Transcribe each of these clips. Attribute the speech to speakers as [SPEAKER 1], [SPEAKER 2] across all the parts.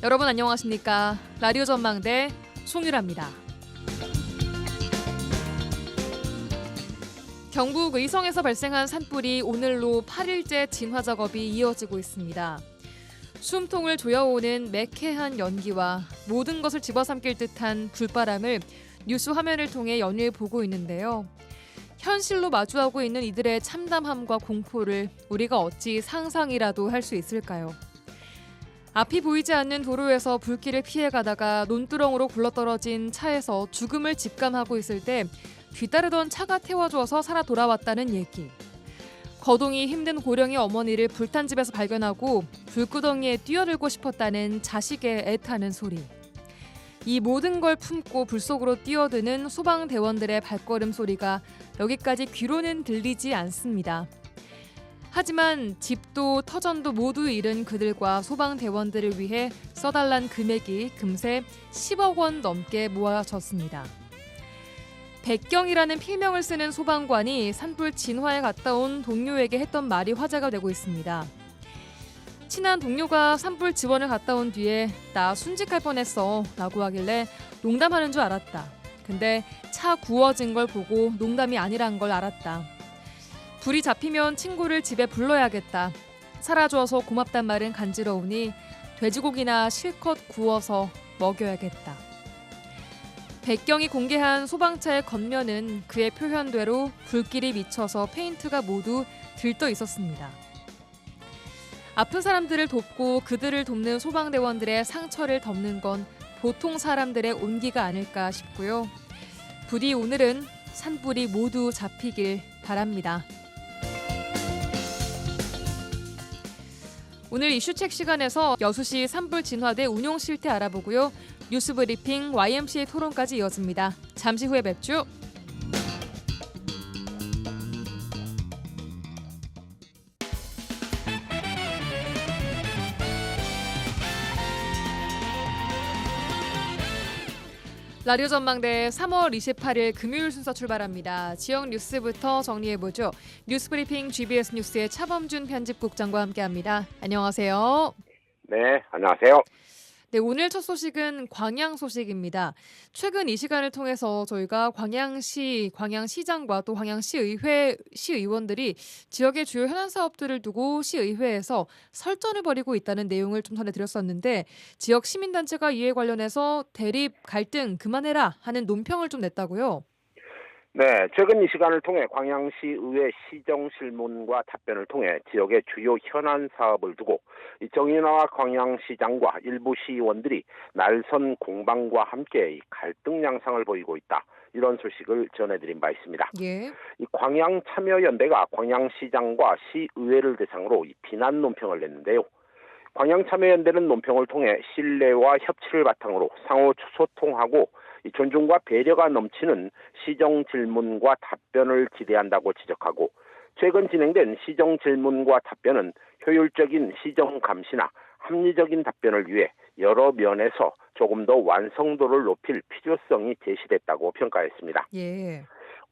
[SPEAKER 1] 여러분 안녕하십니까? 라디오 전망대 송유라입니다. 경북 의성에서 발생한 산불이 오늘로 8일째 진화 작업이 이어지고 있습니다. 숨통을 조여오는 매캐한 연기와 모든 것을 집어삼킬 듯한 불바람을 뉴스 화면을 통해 연일 보고 있는데요. 현실로 마주하고 있는 이들의 참담함과 공포를 우리가 어찌 상상이라도 할 수 있을까요? 앞이 보이지 않는 도로에서 불길을 피해가다가 논두렁으로 굴러떨어진 차에서 죽음을 직감하고 있을 때 뒤따르던 차가 태워줘서 살아 돌아왔다는 얘기. 거동이 힘든 고령의 어머니를 불탄 집에서 발견하고 불구덩이에 뛰어들고 싶었다는 자식의 애타는 소리. 이 모든 걸 품고 불 속으로 뛰어드는 소방대원들의 발걸음 소리가 여기까지 귀로는 들리지 않습니다. 하지만 집도 터전도 모두 잃은 그들과 소방대원들을 위해 써달란 금액이 금세 10억 원 넘게 모아졌습니다. 백경이라는 필명을 쓰는 소방관이 산불 진화에 갔다 온 동료에게 했던 말이 화제가 되고 있습니다. 친한 동료가 산불 지원을 갔다 온 뒤에 나 순직할 뻔했어 라고 하길래 농담하는 줄 알았다. 근데 차 구워진 걸 보고 농담이 아니란 걸 알았다. 불이 잡히면 친구를 집에 불러야겠다. 살아줘서 고맙단 말은 간지러우니 돼지고기나 실컷 구워서 먹여야겠다. 백경이 공개한 소방차의 겉면은 그의 표현대로 불길이 미쳐서 페인트가 모두 들떠 있었습니다. 아픈 사람들을 돕고 그들을 돕는 소방대원들의 상처를 덮는 건 보통 사람들의 온기가 아닐까 싶고요. 부디 오늘은 산불이 모두 잡히길 바랍니다. 오늘 이슈책 시간에서 여수시 산불 진화대 운용 실태 알아보고요. 뉴스 브리핑 YMCA 토론까지 이어집니다. 잠시 후에 뵙죠. 라디오 전망대 3월 28일 금요일 순서 출발합니다. 지역 뉴스부터 정리해보죠. 뉴스 브리핑 GBS 뉴스의 차범준 편집국장과 함께합니다. 안녕하세요.
[SPEAKER 2] 네, 안녕하세요.
[SPEAKER 1] 네, 오늘 첫 소식은 광양 소식입니다. 최근 이 시간을 통해서 저희가 광양시장과 또 광양시의회 시의원들이 지역의 주요 현안 사업들을 두고 시의회에서 설전을 벌이고 있다는 내용을 좀 전해드렸었는데 지역 시민단체가 이에 관련해서 대립, 갈등 그만해라 하는 논평을 좀 냈다고요?
[SPEAKER 2] 네, 최근 이 시간을 통해 광양시의회 시정실문과 답변을 통해 지역의 주요 현안 사업을 두고 정인화 광양시장과 일부 시의원들이 날선 공방과 함께 갈등 양상을 보이고 있다. 이런 소식을 전해드린 바 있습니다.
[SPEAKER 1] 예.
[SPEAKER 2] 이 광양참여연대가 광양시장과 시의회를 대상으로 비난 논평을 냈는데요. 광양참여연대는 논평을 통해 신뢰와 협치를 바탕으로 상호 소통하고 존중과 배려가 넘치는 시정 질문과 답변을 기대한다고 지적하고 최근 진행된 시정 질문과 답변은 효율적인 시정 감시나 합리적인 답변을 위해 여러 면에서 조금 더 완성도를 높일 필요성이 제시됐다고 평가했습니다.
[SPEAKER 1] 예.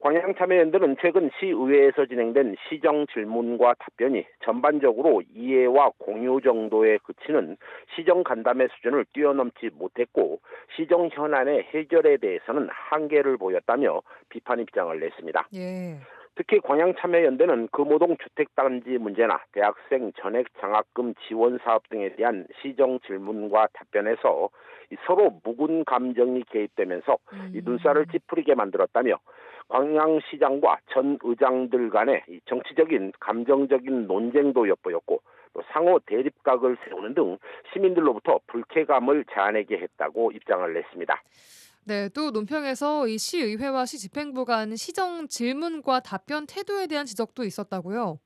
[SPEAKER 2] 광양참여연대는 최근 시의회에서 진행된 시정 질문과 답변이 전반적으로 이해와 공유 정도에 그치는 시정 간담회 수준을 뛰어넘지 못했고 시정 현안의 해결에 대해서는 한계를 보였다며 비판 입장을 냈습니다.
[SPEAKER 1] 예.
[SPEAKER 2] 특히 광양참여연대는 금호동 주택단지 문제나 대학생 전액 장학금 지원 사업 등에 대한 시정 질문과 답변에서 서로 묵은 감정이 개입되면서 눈살을 찌푸리게 만들었다며 광양시장과 전 의장들 간의 정치적인 감정적인 논쟁도 엿보였고 또 상호 대립각을 세우는 등 시민들로부터 불쾌감을 자아내게 했다고 입장을 냈습니다.
[SPEAKER 1] 네, 또 논평에서 이 시의회와 시집행부 간 시정 질문과 답변 태도에 대한 지적도 있었다고요?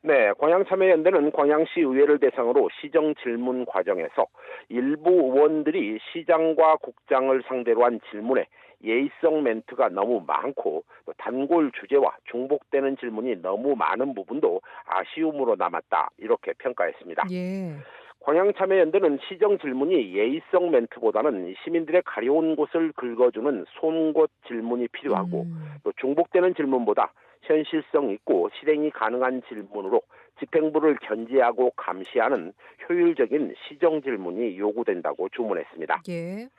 [SPEAKER 2] 네, 광양참여연대는 광양시의회를 대상으로 시정 질문 과정에서 일부 의원들이 시장과 국장을 상대로 한 질문에 예의성 멘트가 너무 많고 또 단골 주제와 중복되는 질문이 너무 많은 부분도 아쉬움으로 남았다 이렇게 평가했습니다.
[SPEAKER 1] 예.
[SPEAKER 2] 광양참여연대는 시정 질문이 예의성 멘트보다는 시민들의 가려운 곳을 긁어주는 송곳 질문이 필요하고 또 중복되는 질문보다 현실성 있고 실행이 가능한 질문으로 집행부를 견제하고 감시하는 효율적인 시정 질문이 요구된다고 주문했습니다.
[SPEAKER 1] 예.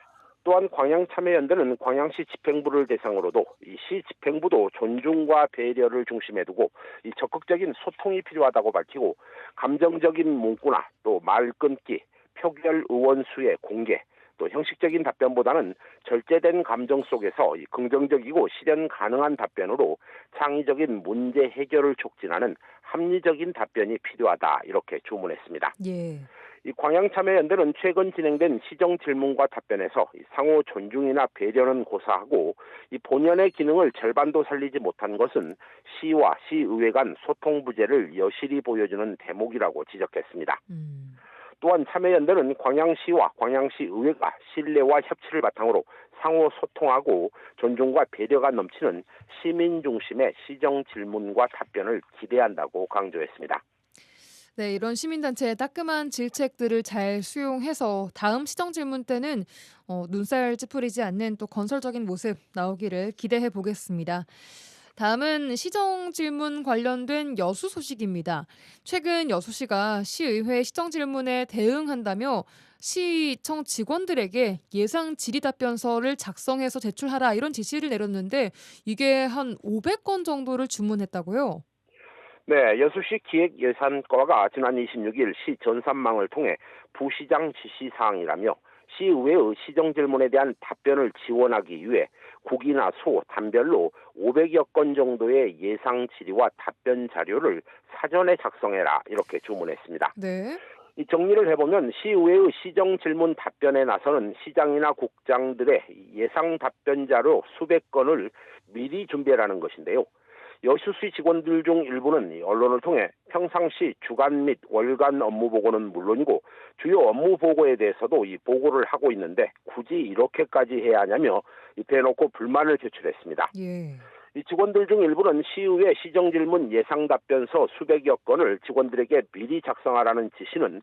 [SPEAKER 2] 또한 광양참여연대는 광양시 집행부를 대상으로도 이 시 집행부도 존중과 배려를 중심에 두고 이 적극적인 소통이 필요하다고 밝히고 감정적인 문구나 또 말 끊기, 표결 의원 수의 공개, 또 형식적인 답변보다는 절제된 감정 속에서 이 긍정적이고 실현 가능한 답변으로 창의적인 문제 해결을 촉진하는 합리적인 답변이 필요하다 이렇게 주문했습니다.
[SPEAKER 1] 예.
[SPEAKER 2] 이 광양참여연대는 최근 진행된 시정 질문과 답변에서 상호 존중이나 배려는 고사하고 이 본연의 기능을 절반도 살리지 못한 것은 시와 시의회 간 소통 부재를 여실히 보여주는 대목이라고 지적했습니다. 또한 참여연대는 광양시와 광양시의회가 신뢰와 협치를 바탕으로 상호 소통하고 존중과 배려가 넘치는 시민 중심의 시정 질문과 답변을 기대한다고 강조했습니다.
[SPEAKER 1] 네, 이런 시민단체의 따끔한 질책들을 잘 수용해서 다음 시정 질문 때는 눈살 찌푸리지 않는 또 건설적인 모습 나오기를 기대해 보겠습니다. 다음은 시정 질문 관련된 여수 소식입니다. 최근 여수시가 시의회 시정 질문에 대응한다며 시청 직원들에게 예상 질의 답변서를 작성해서 제출하라 이런 지시를 내렸는데 이게 한 500건 정도를 주문했다고요?
[SPEAKER 2] 네, 여수시 기획예산과가 지난 26일 시 전산망을 통해 부시장 지시사항이라며 시의회의 시정질문에 대한 답변을 지원하기 위해 국이나 소, 단별로 500여 건 정도의 예상 질의와 답변 자료를 사전에 작성해라 이렇게 주문했습니다.
[SPEAKER 1] 네.
[SPEAKER 2] 이 정리를 해보면 시의회의 시정질문 답변에 나서는 시장이나 국장들의 예상 답변 자료 수백 건을 미리 준비하라는 것인데요. 여수시 직원들 중 일부는 언론을 통해 평상시 주간 및 월간 업무 보고는 물론이고 주요 업무 보고에 대해서도 이 보고를 하고 있는데 굳이 이렇게까지 해야 하냐며 대놓고 불만을 표출했습니다.
[SPEAKER 1] 예.
[SPEAKER 2] 이 직원들 중 일부는 시의회 시정질문 예상 답변서 수백여 건을 직원들에게 미리 작성하라는 지시는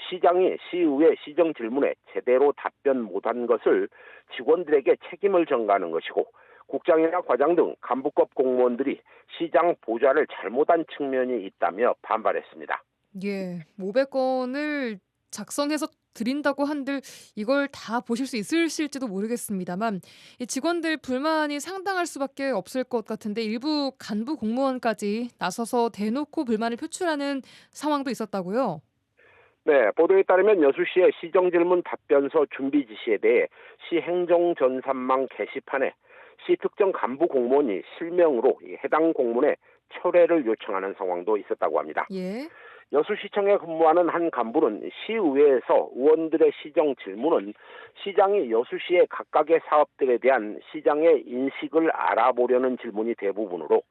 [SPEAKER 2] 시장이 시의회 시정질문에 제대로 답변 못한 것을 직원들에게 책임을 전가하는 것이고 국장이나 과장 등 간부급 공무원들이 시장 보좌를 잘못한 측면이 있다며 반발했습니다.
[SPEAKER 1] 예. 500건을 작성해서 드린다고 한들 이걸 다 보실 수 있으실지도 모르겠습니다만 이 직원들 불만이 상당할 수밖에 없을 것 같은데 일부 간부 공무원까지 나서서 대놓고 불만을 표출하는 상황도 있었다고요?
[SPEAKER 2] 네, 보도에 따르면 여수시의 시정질문 답변서 준비 지시에 대해 시 행정전산망 게시판에 시 특정 간부 공무원이 실명으로 해당 공문에 철회를 요청하는 상황도 있었다고 합니다.
[SPEAKER 1] 예.
[SPEAKER 2] 여수시청에 근무하는 한 간부는 시의회에서 의원들의 시정 질문은 시장이 여수시의 각각의 사업들에 대한 시장의 인식을 알아보려는 질문이 대부분으로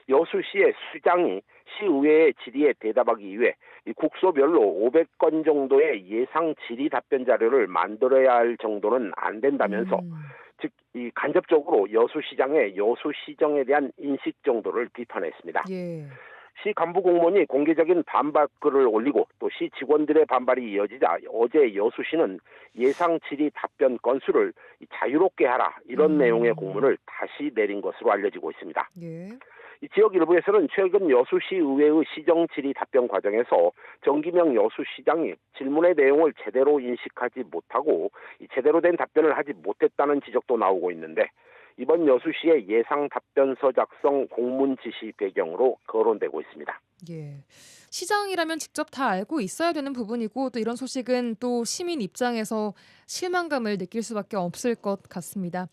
[SPEAKER 2] 여수시의 시장이 시의회의 질의에 대답하기 위해 국소별로 500건 정도의 예상 질의 답변 자료를 만들어야 할 정도는 안 된다면서 즉 이 간접적으로 여수시장의 여수시정에 대한 인식 정도를 비판했습니다.
[SPEAKER 1] 예.
[SPEAKER 2] 시 간부 공무원이 공개적인 반박글을 올리고 또 시 직원들의 반발이 이어지자 어제 여수시는 예상 질의 답변 건수를 자유롭게 하라 이런 내용의 공문을 다시 내린 것으로 알려지고 있습니다.
[SPEAKER 1] 예.
[SPEAKER 2] 이 지역 일부에서는 최근 여수시 의회의 시정 질의 답변 과정에서 정기명 여수시장이 질문의 내용을 제대로 인식하지 못하고 제대로 된 답변을 하지 못했다는 지적도 나오고 있는데 이번 여수시의 예상 답변서 작성 공문 지시 배경으로 거론되고 있습니다.
[SPEAKER 1] 예. 시장이라면 직접 다 알고 있어야 되는 부분이고 또 이런 소식은 또 시민 입장에서 실망감을 느낄 수밖에 없을 것 같습니다.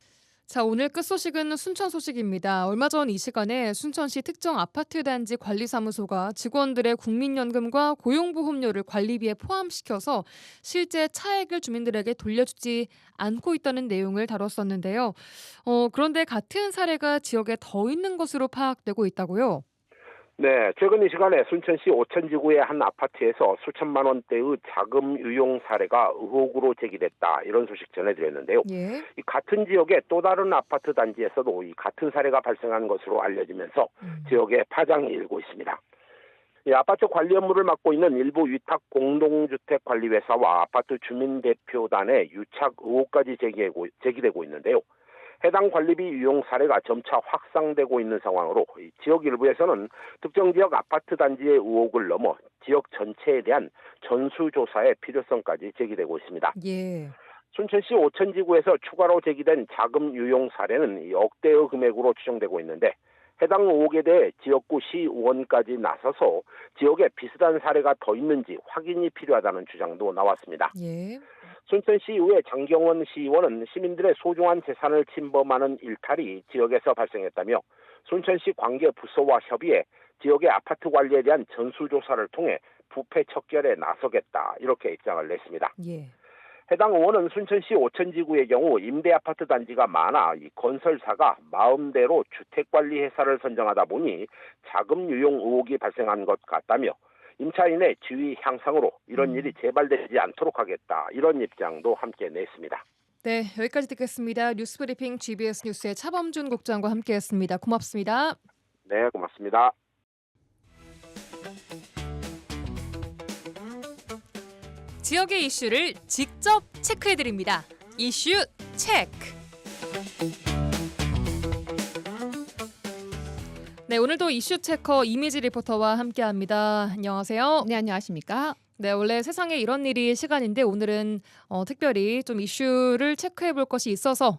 [SPEAKER 1] 자, 오늘 끝 소식은 순천 소식입니다. 얼마 전 이 시간에 순천시 특정 아파트 단지 관리사무소가 직원들의 국민연금과 고용보험료를 관리비에 포함시켜서 실제 차액을 주민들에게 돌려주지 않고 있다는 내용을 다뤘었는데요. 그런데 같은 사례가 지역에 더 있는 것으로 파악되고 있다고요?
[SPEAKER 2] 네, 최근 이 시간에 순천시 오천지구의 한 아파트에서 수천만 원대의 자금 유용 사례가 의혹으로 제기됐다 이런 소식 전해드렸는데요.
[SPEAKER 1] 예.
[SPEAKER 2] 이 같은 지역의 또 다른 아파트 단지에서도 이 같은 사례가 발생한 것으로 알려지면서 지역에 파장이 일고 있습니다. 이 아파트 관리 업무를 맡고 있는 일부 위탁 공동주택 관리 회사와 아파트 주민대표단의 유착 의혹까지 제기되고 있는데요. 해당 관리비 유용 사례가 점차 확산되고 있는 상황으로 지역 일부에서는 특정 지역 아파트 단지의 의혹을 넘어 지역 전체에 대한 전수조사의 필요성까지 제기되고 있습니다.
[SPEAKER 1] 예.
[SPEAKER 2] 순천시 오천지구에서 추가로 제기된 자금 유용 사례는 억대의 금액으로 추정되고 있는데 해당 의혹에 대해 지역구 시의원까지 나서서 지역에 비슷한 사례가 더 있는지 확인이 필요하다는 주장도 나왔습니다.
[SPEAKER 1] 예.
[SPEAKER 2] 순천시의회 장경원 시의원은 시민들의 소중한 재산을 침범하는 일탈이 지역에서 발생했다며 순천시 관계 부서와 협의해 지역의 아파트 관리에 대한 전수조사를 통해 부패 척결에 나서겠다 이렇게 입장을 냈습니다.
[SPEAKER 1] 예.
[SPEAKER 2] 해당 의원은 순천시 오천지구의 경우 임대아파트 단지가 많아 이 건설사가 마음대로 주택관리회사를 선정하다 보니 자금 유용 의혹이 발생한 것 같다며 임차인의 지위 향상으로 이런 일이 재발되지 않도록 하겠다 이런 입장도 함께 냈습니다.
[SPEAKER 1] 네, 여기까지 듣겠습니다. 뉴스브리핑 GBS 뉴스의 차범준 국장과 함께했습니다. 고맙습니다.
[SPEAKER 2] 네, 고맙습니다.
[SPEAKER 1] 지역의 이슈를 직접 체크해드립니다. 이슈 체크. 네, 오늘도 이슈 체커 이미지 리포터와 함께합니다. 안녕하세요.
[SPEAKER 3] 네, 안녕하십니까?
[SPEAKER 1] 네, 원래 세상에 이런 일이 시간인데 오늘은 특별히 좀 이슈를 체크해볼 것이 있어서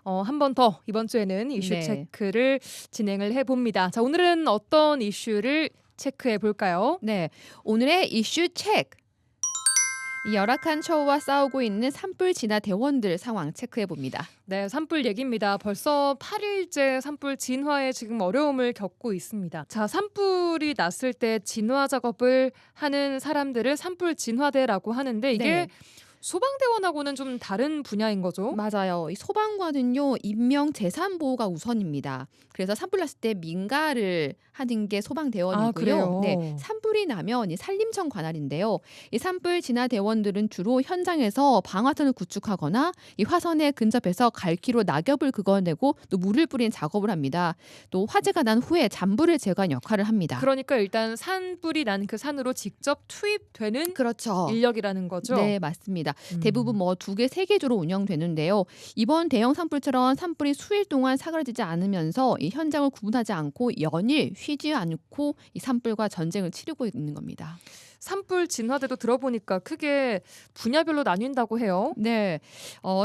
[SPEAKER 1] 한 번 더 이번 주에는 이슈
[SPEAKER 3] 네.
[SPEAKER 1] 체크를 진행을 해봅니다. 자, 오늘은 어떤 이슈를 체크해볼까요?
[SPEAKER 3] 네, 오늘의 이슈 체크. 이 열악한 처우와 싸우고 있는 산불 진화 대원들 상황 체크해 봅니다.
[SPEAKER 1] 네, 산불 얘기입니다. 벌써 8일째 산불 진화에 지금 어려움을 겪고 있습니다. 자, 산불이 났을 때 진화 작업을 하는 사람들을 산불 진화대라고 하는데 이게
[SPEAKER 3] 네.
[SPEAKER 1] 소방대원하고는 좀 다른 분야인 거죠?
[SPEAKER 3] 맞아요. 이 소방관은요, 인명 재산 보호가 우선입니다. 그래서 산불 났을 때 민가를 하는 게 소방대원이고요.
[SPEAKER 1] 아, 그래요?
[SPEAKER 3] 네, 산불이 나면 이 산림청 관할인데요. 이 산불 진화 대원들은 주로 현장에서 방화선을 구축하거나 이 화선에 근접해서 갈퀴로 낙엽을 긁어내고 또 물을 뿌리는 작업을 합니다. 또 화재가 난 후에 잔불을 제거하는 역할을 합니다.
[SPEAKER 1] 그러니까 일단 산불이 난 그 산으로 직접 투입되는
[SPEAKER 3] 그렇죠.
[SPEAKER 1] 인력이라는 거죠?
[SPEAKER 3] 네, 맞습니다.
[SPEAKER 1] 음.
[SPEAKER 3] 대부분 뭐 2개, 3개 조로 운영되는데요. 이번 대형 산불처럼 산불이 수일 동안 사그라지지 않으면서 이 현장을 구분하지 않고 연일 쉬지 않고 이 산불과 전쟁을 치르고 있는 겁니다.
[SPEAKER 1] 산불 진화대도 들어보니까 크게 분야별로 나뉜다고 해요.
[SPEAKER 3] 네,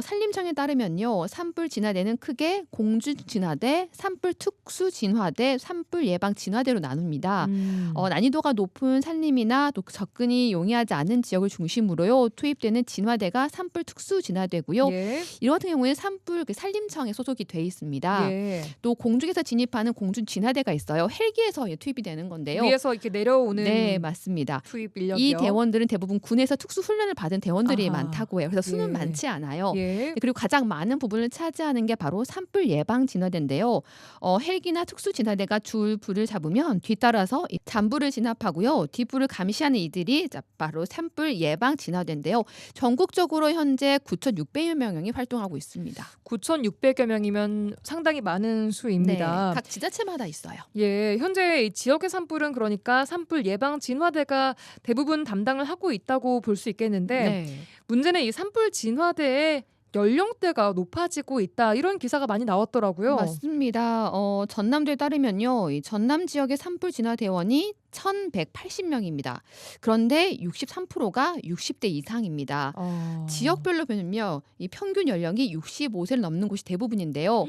[SPEAKER 3] 산림청에 따르면요, 산불 진화대는 크게 공주 진화대, 산불 특수 진화대, 산불 예방 진화대로 나눕니다. 난이도가 높은 산림이나 또 접근이 용이하지 않은 지역을 중심으로요 투입되는 진화대가 산불 특수 진화대고요.
[SPEAKER 1] 예.
[SPEAKER 3] 이런 같은 경우에는 산불 산림청에 소속이 돼 있습니다.
[SPEAKER 1] 예.
[SPEAKER 3] 또 공중에서 진입하는 공중 진화대가 있어요. 헬기에서 투입이 되는 건데요.
[SPEAKER 1] 위에서 이렇게 내려오는
[SPEAKER 3] 네, 맞습니다.
[SPEAKER 1] 투입 인력이요.
[SPEAKER 3] 이 대원들은 대부분 군에서 특수 훈련을 받은 대원들이
[SPEAKER 1] 아하.
[SPEAKER 3] 많다고 해요. 그래서 수는
[SPEAKER 1] 예.
[SPEAKER 3] 많지 않아요.
[SPEAKER 1] 예.
[SPEAKER 3] 그리고 가장 많은 부분을 차지하는 게 바로 산불 예방 진화대인데요. 헬기나 특수 진화대가 줄 불을 잡으면 뒤따라서 이 잔불을 진압하고요. 뒷불을 감시하는 이들이 바로 산불 예방 진화대인데요. 전국적으로 현재 9,600여 명이 활동하고 있습니다.
[SPEAKER 1] 9,600여 명이면 상당히 많은 수입니다.
[SPEAKER 3] 네, 각 지자체마다 있어요.
[SPEAKER 1] 예, 현재 이 지역의 산불은 그러니까 산불 예방 진화대가 대부분 담당을 하고 있다고 볼 수 있겠는데
[SPEAKER 3] 네.
[SPEAKER 1] 문제는 이 산불 진화대의 연령대가 높아지고 있다 이런 기사가 많이 나왔더라고요.
[SPEAKER 3] 맞습니다. 전남도에 따르면요, 이 전남 지역의 산불 진화 대원이 1,180명입니다. 그런데 63%가 60대 이상입니다. 지역별로 보면요, 이 평균 연령이 65세를 넘는 곳이 대부분인데요.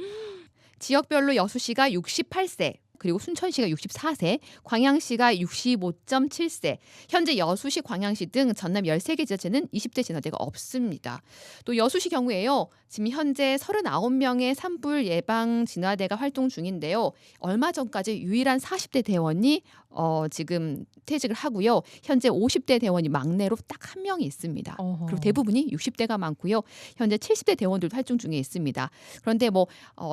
[SPEAKER 3] 지역별로 여수시가 68세. 그리고 순천시가 64세, 광양시가 65.7세, 현재 여수시, 광양시 등 전남 13개 지자체는 20대 진화대가 없습니다. 또 여수시 경우에요, 지금 현재 39명의 산불 예방 진화대가 활동 중인데요. 얼마 전까지 유일한 40대 대원이 지금 퇴직을 하고요. 현재 50대 대원이 막내로 딱 한 명이 있습니다.
[SPEAKER 1] 어허.
[SPEAKER 3] 그리고 대부분이 60대가 많고요. 현재 70대 대원들도 활동 중에 있습니다. 그런데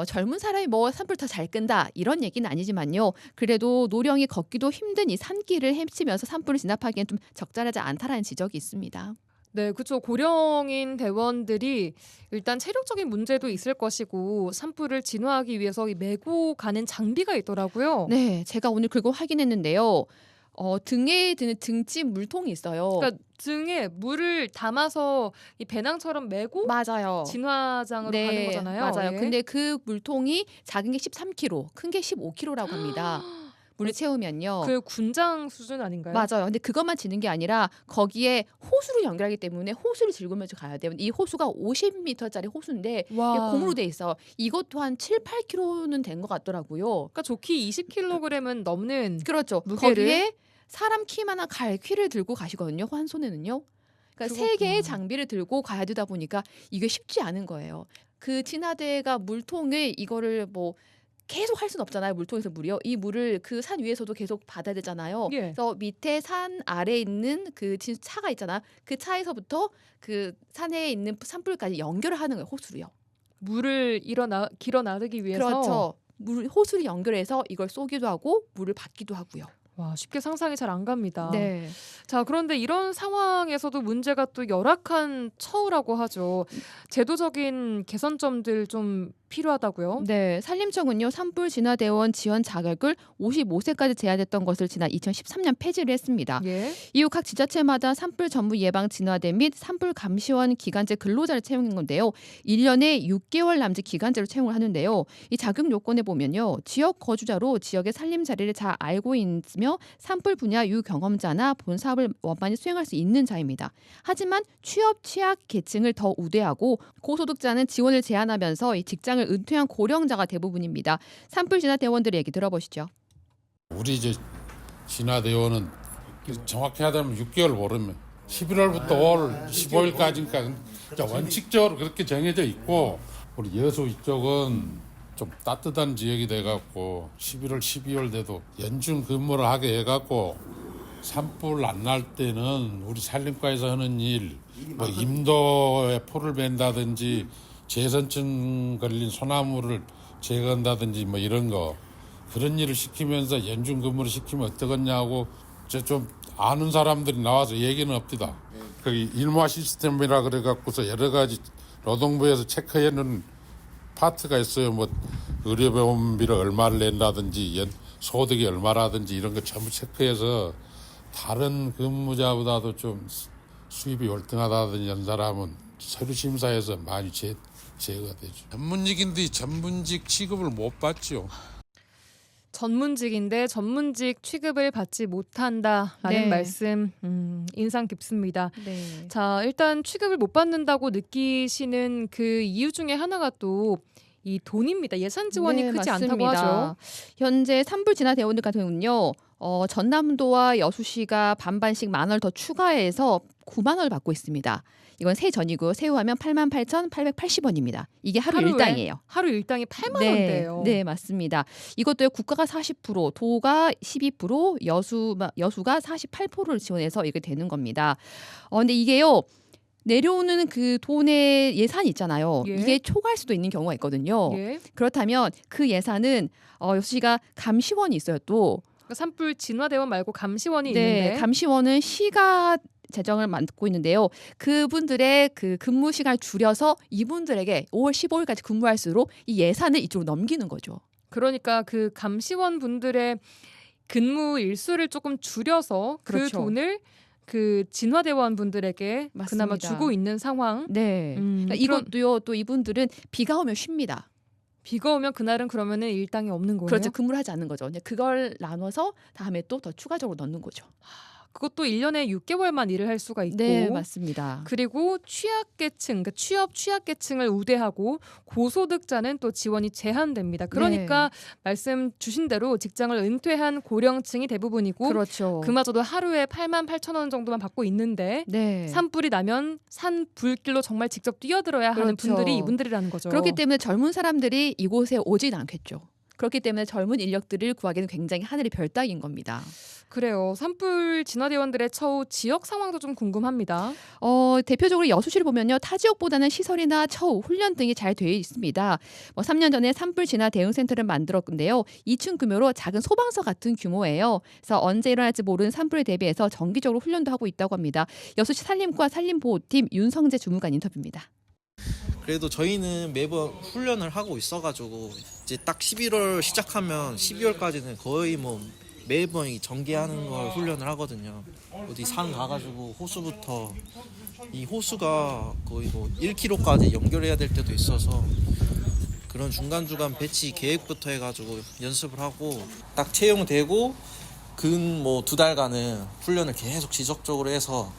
[SPEAKER 3] 젊은 사람이 산불 더 잘 끈다 이런 얘기는 아니지만요. 그래도 노령이 걷기도 힘든 이 산길을 헤치면서 산불을 진압하기엔 좀 적절하지 않다라는 지적이 있습니다.
[SPEAKER 1] 네, 그렇죠. 고령인 대원들이 일단 체력적인 문제도 있을 것이고 산불을 진화하기 위해서 이 메고 가는 장비가 있더라고요.
[SPEAKER 3] 네, 제가 오늘 그거 확인했는데요. 등에 드는 등짐 물통이 있어요.
[SPEAKER 1] 그러니까 등에 물을 담아서 이 배낭처럼 메고
[SPEAKER 3] 맞아요.
[SPEAKER 1] 진화장으로 가는 거잖아요.
[SPEAKER 3] 맞아요.
[SPEAKER 1] 예.
[SPEAKER 3] 근데 그 물통이 작은 게 13kg, 큰 게 15kg라고 합니다. 물을 채우면요.
[SPEAKER 1] 그 군장 수준 아닌가요?
[SPEAKER 3] 맞아요. 근데 그것만 지는 게 아니라 거기에 호수를 연결하기 때문에 호수를 들고면서 가야 돼요. 이 호수가 50m짜리 호수인데 이게
[SPEAKER 1] 와.
[SPEAKER 3] 고무로 돼 있어. 이것도 한 7, 8kg는 된 것 같더라고요.
[SPEAKER 1] 그러니까 좋게 20kg은 넘는
[SPEAKER 3] 그렇죠.
[SPEAKER 1] 무게를?
[SPEAKER 3] 거기에 사람 키만한 갈퀴를 들고 가시거든요. 한 손에는요. 그러니까 세
[SPEAKER 1] 그렇구나.
[SPEAKER 3] 개의 장비를 들고 가야 되다 보니까 이게 쉽지 않은 거예요. 그 진화대가 물통을 이거를 뭐 계속 할 수는 없잖아요. 물통에서 물이요. 이 물을 그 산 위에서도 계속 받아야 되잖아요.
[SPEAKER 1] 예.
[SPEAKER 3] 그래서 밑에 산 아래에 있는 그 차가 있잖아요. 그 차에서부터 그 산에 있는 산불까지 연결을 하는 거예요. 호수로요.
[SPEAKER 1] 물을 길어 나르기 위해서.
[SPEAKER 3] 그렇죠. 물 호수를 연결해서 이걸 쏘기도 하고 물을 받기도 하고요.
[SPEAKER 1] 와, 쉽게 상상이 잘 안 갑니다.
[SPEAKER 3] 네.
[SPEAKER 1] 자, 그런데 이런 상황에서도 문제가 또 열악한 처우라고 하죠. 제도적인 개선점들 좀 필요하다고요?
[SPEAKER 3] 네, 산림청은요 산불 진화대원 지원 자격을 55세까지 제한했던 것을 지난 2013년 폐지를 했습니다.
[SPEAKER 1] 예.
[SPEAKER 3] 이후 각 지자체마다 산불 전문 예방 진화대 및 산불 감시원 기간제 근로자를 채용한 건데요. 1년에 6개월 남짓 기간제로 채용을 하는데요. 이 자격 요건에 보면요. 지역 거주자로 지역의 산림 자리를 잘 알고 있으며 산불 분야 유경험자나 본 사업을 원만히 수행할 수 있는 자입니다. 하지만 취업 취약 계층을 더 우대하고 고소득자는 지원을 제한하면서 이 직장을 은퇴한 고령자가 대부분입니다. 산불 진화 대원들의 얘기 들어보시죠.
[SPEAKER 4] 우리 이제 진화대원은 정확히 하자면 6개월 모르면 11월부터 5월 15일까지니까 원칙적으로 그렇게 정해져 있고 우리 여수 이쪽은 좀 따뜻한 지역이 돼갖고 11월, 12월 돼도 연중 근무를 하게 해갖고 산불 안 날 때는 우리 산림과에서 하는 일, 뭐 임도에 포를 벤다든지 재선증 걸린 소나무를 제거한다든지 뭐 이런 거 그런 일을 시키면서 연중 근무를 시키면 어떠겠냐고 좀 아는 사람들이 나와서 얘기는 없디다. 그 일마 시스템이라 그래갖고서 여러 가지 노동부에서 체크해놓은 파트가 있어요. 뭐 의료보험비를 얼마를 낸다든지 소득이 얼마라든지 이런 거 전부 체크해서 다른 근무자보다도 좀 수입이 월등하다든지 이런 사람은 서류 심사에서 많이 제거가 되죠. 전문직인데 전문직 취급을 못 받죠.
[SPEAKER 1] 전문직인데 전문직 취급을 받지 못한다라는
[SPEAKER 3] 네.
[SPEAKER 1] 말씀 인상 깊습니다.
[SPEAKER 3] 네.
[SPEAKER 1] 자, 일단 취급을 못 받는다고 느끼시는 그 이유 중에 하나가 또 이 돈입니다. 예산 지원이
[SPEAKER 3] 네,
[SPEAKER 1] 크지
[SPEAKER 3] 맞습니다.
[SPEAKER 1] 않다고 하죠.
[SPEAKER 3] 현재 산불 진화 대원들 같은 경우는요. 전남도와 여수시가 반반씩 10,000원을 더 추가해서 90,000원을 받고 있습니다. 이건 세 전이고요. 세후하면 88,880원입니다. 이게 하루
[SPEAKER 1] 하루에?
[SPEAKER 3] 일당이에요.
[SPEAKER 1] 하루 일당이 8만
[SPEAKER 3] 네,
[SPEAKER 1] 원대예요.
[SPEAKER 3] 네, 맞습니다. 이것도요. 국가가 40%, 도가 12%, 여수가 48%를 지원해서 이게 되는 겁니다. 근데 이게요. 내려오는 그 돈의 예산이 있잖아요.
[SPEAKER 1] 예.
[SPEAKER 3] 이게 초과할 수도 있는 경우가 있거든요.
[SPEAKER 1] 예.
[SPEAKER 3] 그렇다면 그 예산은 여수시가 감시원이 있어요. 또
[SPEAKER 1] 그러니까 산불 진화 대원 말고 감시원이
[SPEAKER 3] 네,
[SPEAKER 1] 있는데
[SPEAKER 3] 감시원은 시가 재정을 맡고 있는데요. 그분들의 그 근무 시간을 줄여서 이분들에게 5월 15일까지 근무할수록 이 예산을 이쪽으로 넘기는 거죠.
[SPEAKER 1] 그러니까 그 감시원 분들의 근무 일수를 조금 줄여서 그
[SPEAKER 3] 그렇죠.
[SPEAKER 1] 돈을 그 진화대원 분들에게
[SPEAKER 3] 맞습니다.
[SPEAKER 1] 그나마 주고 있는 상황.
[SPEAKER 3] 네. 그러니까 이것도요. 또 이분들은 비가 오면 쉽니다.
[SPEAKER 1] 비가 오면 그날은 그러면은 일당이 없는 거예요.
[SPEAKER 3] 그렇죠. 근무를 하지 않는 거죠. 근데 그걸 나눠서 다음에 또 더 추가적으로 넣는 거죠.
[SPEAKER 1] 그것도 1년에 6개월만 일을 할 수가 있고.
[SPEAKER 3] 네, 맞습니다.
[SPEAKER 1] 그리고 취약계층, 그러니까 취약계층을 우대하고 고소득자는 또 지원이 제한됩니다. 그러니까 말씀 주신 대로 직장을 은퇴한 고령층이 대부분이고
[SPEAKER 3] 그렇죠.
[SPEAKER 1] 그마저도 하루에 88,000원 정도만 받고 있는데
[SPEAKER 3] 네.
[SPEAKER 1] 산불이 나면 산불길로 정말 직접 뛰어들어야 하는
[SPEAKER 3] 그렇죠.
[SPEAKER 1] 분들이 이분들이라는 거죠.
[SPEAKER 3] 그렇기 때문에 젊은 사람들이 이곳에 오진 않겠죠. 그렇기 때문에 젊은 인력들을 구하기는 굉장히 하늘의 별 따기인 겁니다.
[SPEAKER 1] 그래요. 산불 진화대원들의 처우 지역 상황도 좀 궁금합니다.
[SPEAKER 3] 대표적으로 여수시를 보면요. 타 지역보다는 시설이나 처우, 훈련 등이 잘 되어 있습니다. 3년 전에 산불 진화 대응센터를 만들었는데요. 2층 규모로 작은 소방서 같은 규모예요. 그래서 언제 일어날지 모르는 산불에 대비해서 정기적으로 훈련도 하고 있다고 합니다. 여수시 산림과 산림보호팀 윤성재 주무관 인터뷰입니다.
[SPEAKER 5] 그래도 저희는 매번 훈련을 하고 있어가지고 이제 딱 11월 시작하면 12월까지는 거의 뭐 매번 이 전개하는 걸 훈련을 하거든요. 어디 산 가가지고 호수부터 이 호수가 거의 뭐 1km까지 연결해야 될 때도 있어서 그런 중간중간 배치 계획부터 해가지고 연습을 하고 딱 채용되고 근 뭐 2달간은 훈련을 계속 지속적으로 해서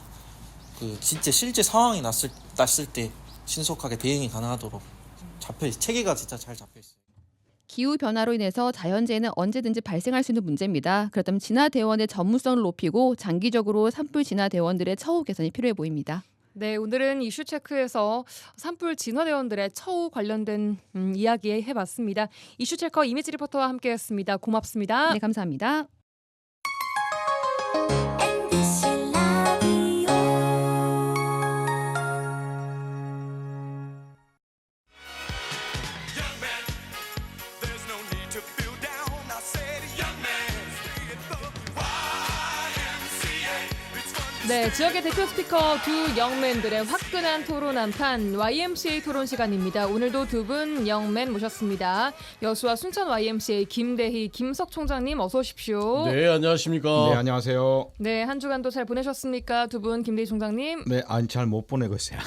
[SPEAKER 5] 그 진짜 실제 상황이 났을 때 신속하게 대응이 가능하도록 체계가 진짜 잘 잡혀 있어요.
[SPEAKER 3] 기후 변화로 인해서 자연재해는 언제든지 발생할 수 있는 문제입니다. 그렇다면 진화 대원의 전문성을 높이고 장기적으로 산불 진화 대원들의 처우 개선이 필요해 보입니다.
[SPEAKER 1] 네, 오늘은 이슈 체크에서 산불 진화대원들의 처우 관련된 이야기 해봤습니다. 이슈 체커 이미지 리포터와 함께했습니다. 고맙습니다.
[SPEAKER 3] 네, 감사합니다.
[SPEAKER 1] 네, 지역의 대표 스피커 두 영맨들의 화끈한 토론 한판 YMCA 토론 시간입니다. 오늘도 두 분 영맨 모셨습니다. 여수와 순천 YMCA 김대희, 김석 총장님 어서 오십시오.
[SPEAKER 6] 네, 안녕하십니까.
[SPEAKER 7] 네, 안녕하세요.
[SPEAKER 1] 네, 한 주간도 잘 보내셨습니까? 두 분 김대희 총장님.
[SPEAKER 7] 네, 아니 잘 못 보내고 있어요.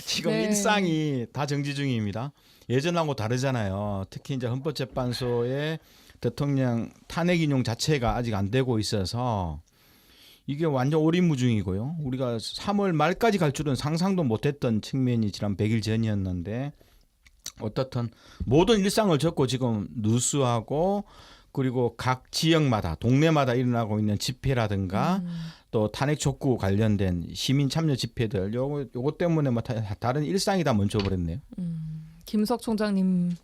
[SPEAKER 7] 지금
[SPEAKER 1] 네.
[SPEAKER 7] 일상이 다 정지 중입니다. 예전하고 다르잖아요. 특히 이제 헌법재판소의 대통령 탄핵 인용 자체가 아직 안 되고 있어서 이게 완전 오리무중이고요. 우리가 3월 말까지 갈 줄은 상상도 못했던 측면이 지난 100일 전이었는데 어떻든 모든 일상을 접고 지금 뉴스하고 그리고 각 지역마다 동네마다 일어나고 있는 집회라든가 또 탄핵 촉구 관련된 시민 참여 집회들 요거 때문에 뭐 다른 일상이 다 멈춰버렸네요.
[SPEAKER 1] 김석 총장님